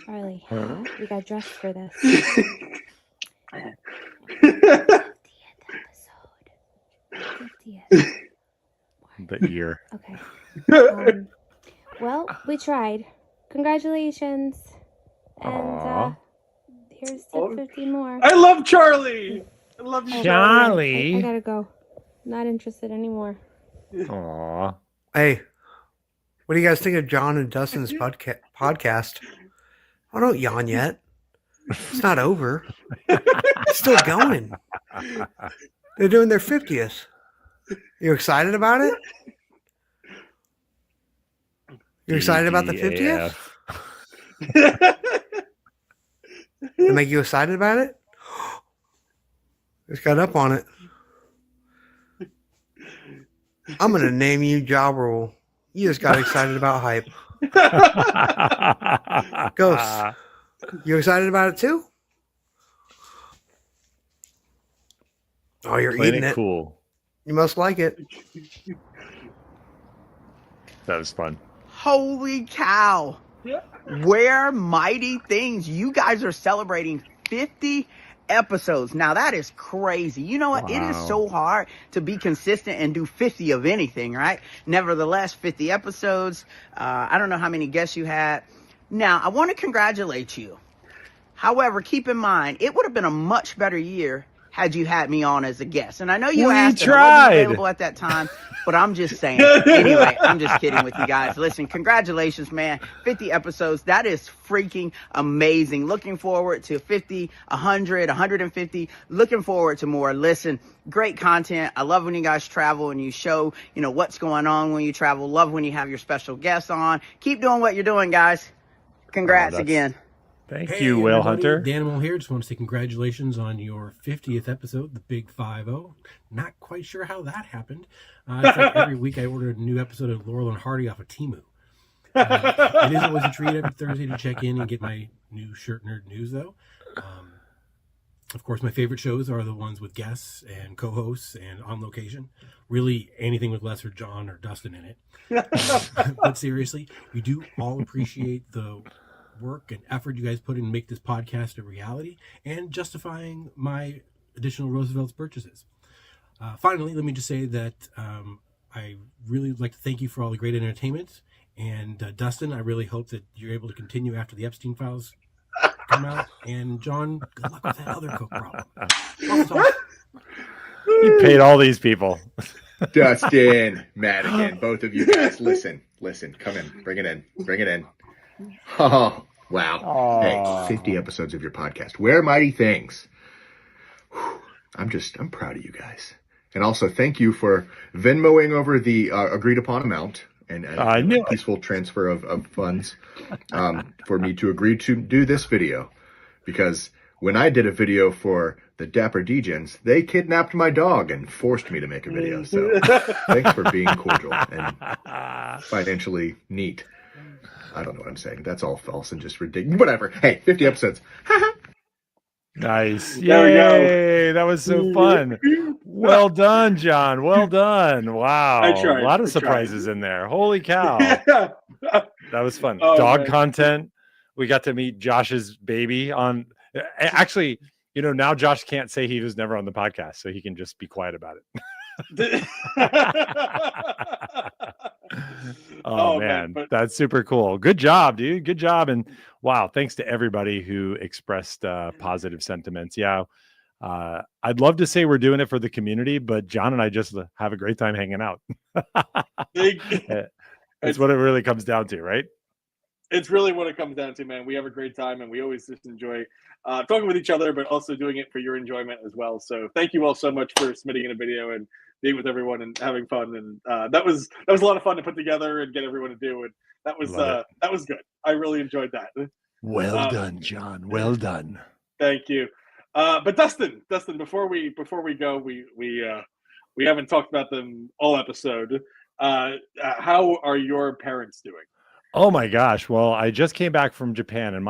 S6: Charlie, we got dressed for this. 50th episode. 50th.
S1: The ear.
S6: Okay. Well, we tried. Congratulations. And here's to 50 more.
S2: I love Charlie. I love you, Charlie.
S6: I gotta go. Not interested anymore.
S1: Aww.
S10: Hey, what do you guys think of John and Dustin's podcast? Oh, don't yawn yet. It's not over. It's still going. They're doing their 50th. You excited about it? You excited about the 50th? It make you excited about it? Just got up on it. I'm going to name you Ja Rule. You just got excited about hype. Ghost, you excited about it too? Oh, you're eating it.
S1: Cool.
S10: You must like it.
S1: That was fun.
S11: Holy cow. Where Mighty Things. You guys are celebrating 50 episodes. Now that is crazy. You know what? Wow. It is so hard to be consistent and do 50 of anything, right? Nevertheless, 50 episodes. I don't know how many guests you had. Now, I want to congratulate you. However, keep in mind, it would have been a much better year had you had me on as a guest. And I know you
S1: We
S11: asked, and I wasn't available at that time, but I'm just saying. Anyway, I'm just kidding with you guys. Listen, congratulations, man. 50 episodes. That is freaking amazing. Looking forward to 50, 100, 150. Looking forward to more. Listen, great content. I love when you guys travel and you show, what's going on when you travel. Love when you have your special guests on. Keep doing what you're doing, guys. Congrats again.
S1: Thank you, Whale Hunter.
S12: Danimal here. Just want to say congratulations on your 50th episode, the Big 5-0. Not quite sure how that happened. It's like every week I order a new episode of Laurel and Hardy off of Temu. It is always a treat every Thursday to check in and get my new Shirt Nerd news, though. Of course, my favorite shows are the ones with guests and co-hosts and on location. Really, anything with Les or John or Dustin in it. But seriously, we do all appreciate the work and effort you guys put in to make this podcast a reality and justifying my additional Roosevelt's purchases. Finally, let me just say that I really would like to thank you for all the great entertainment. And Dustin, I really hope that you're able to continue after the Epstein files come out. And John, good luck with that other coke problem.
S1: You paid all these people.
S13: Dustin, Madigan, both of you guys, listen, come in, bring it in. Oh, wow.
S1: Aww.
S13: Hey, 50 episodes of your podcast. Where Mighty Things. Whew. I'm proud of you guys. And also thank you for Venmoing over the agreed upon amount and peaceful transfer of funds for me to agree to do this video. Because when I did a video for the Dapper Degens, they kidnapped my dog and forced me to make a video. So thanks for being cordial and financially neat. I don't know what I'm saying. That's all false and just ridiculous. Whatever. Hey, 50 episodes.
S1: Nice.
S2: There we
S1: Yay. That was so fun. Well done, John. Well done. Wow.
S2: I tried.
S1: A lot of
S2: I
S1: surprises in there. Holy cow. That was fun.
S2: Oh,
S1: Dog
S2: man.
S1: content. We got to meet Josh's baby on. Actually, now Josh can't say he was never on the podcast, so he can just be quiet about it. Oh man, that's super cool. Good job, dude. Good job. And wow, thanks to everybody who expressed positive sentiments. Yeah. I'd love to say we're doing it for the community, but John and I just have a great time hanging out. That's what it really comes down to, right?
S2: It's really what it comes down to, man. We have a great time, and we always just enjoy talking with each other, but also doing it for your enjoyment as well. So thank you all so much for submitting in a video and being with everyone and having fun. And that was a lot of fun to put together and get everyone to do. And that was good. I really enjoyed that.
S1: Well done, John. Well done.
S2: Thank you. But Dustin, before we go, we haven't talked about them all episode. How are your parents doing?
S1: Oh my gosh. Well, I just came back from Japan and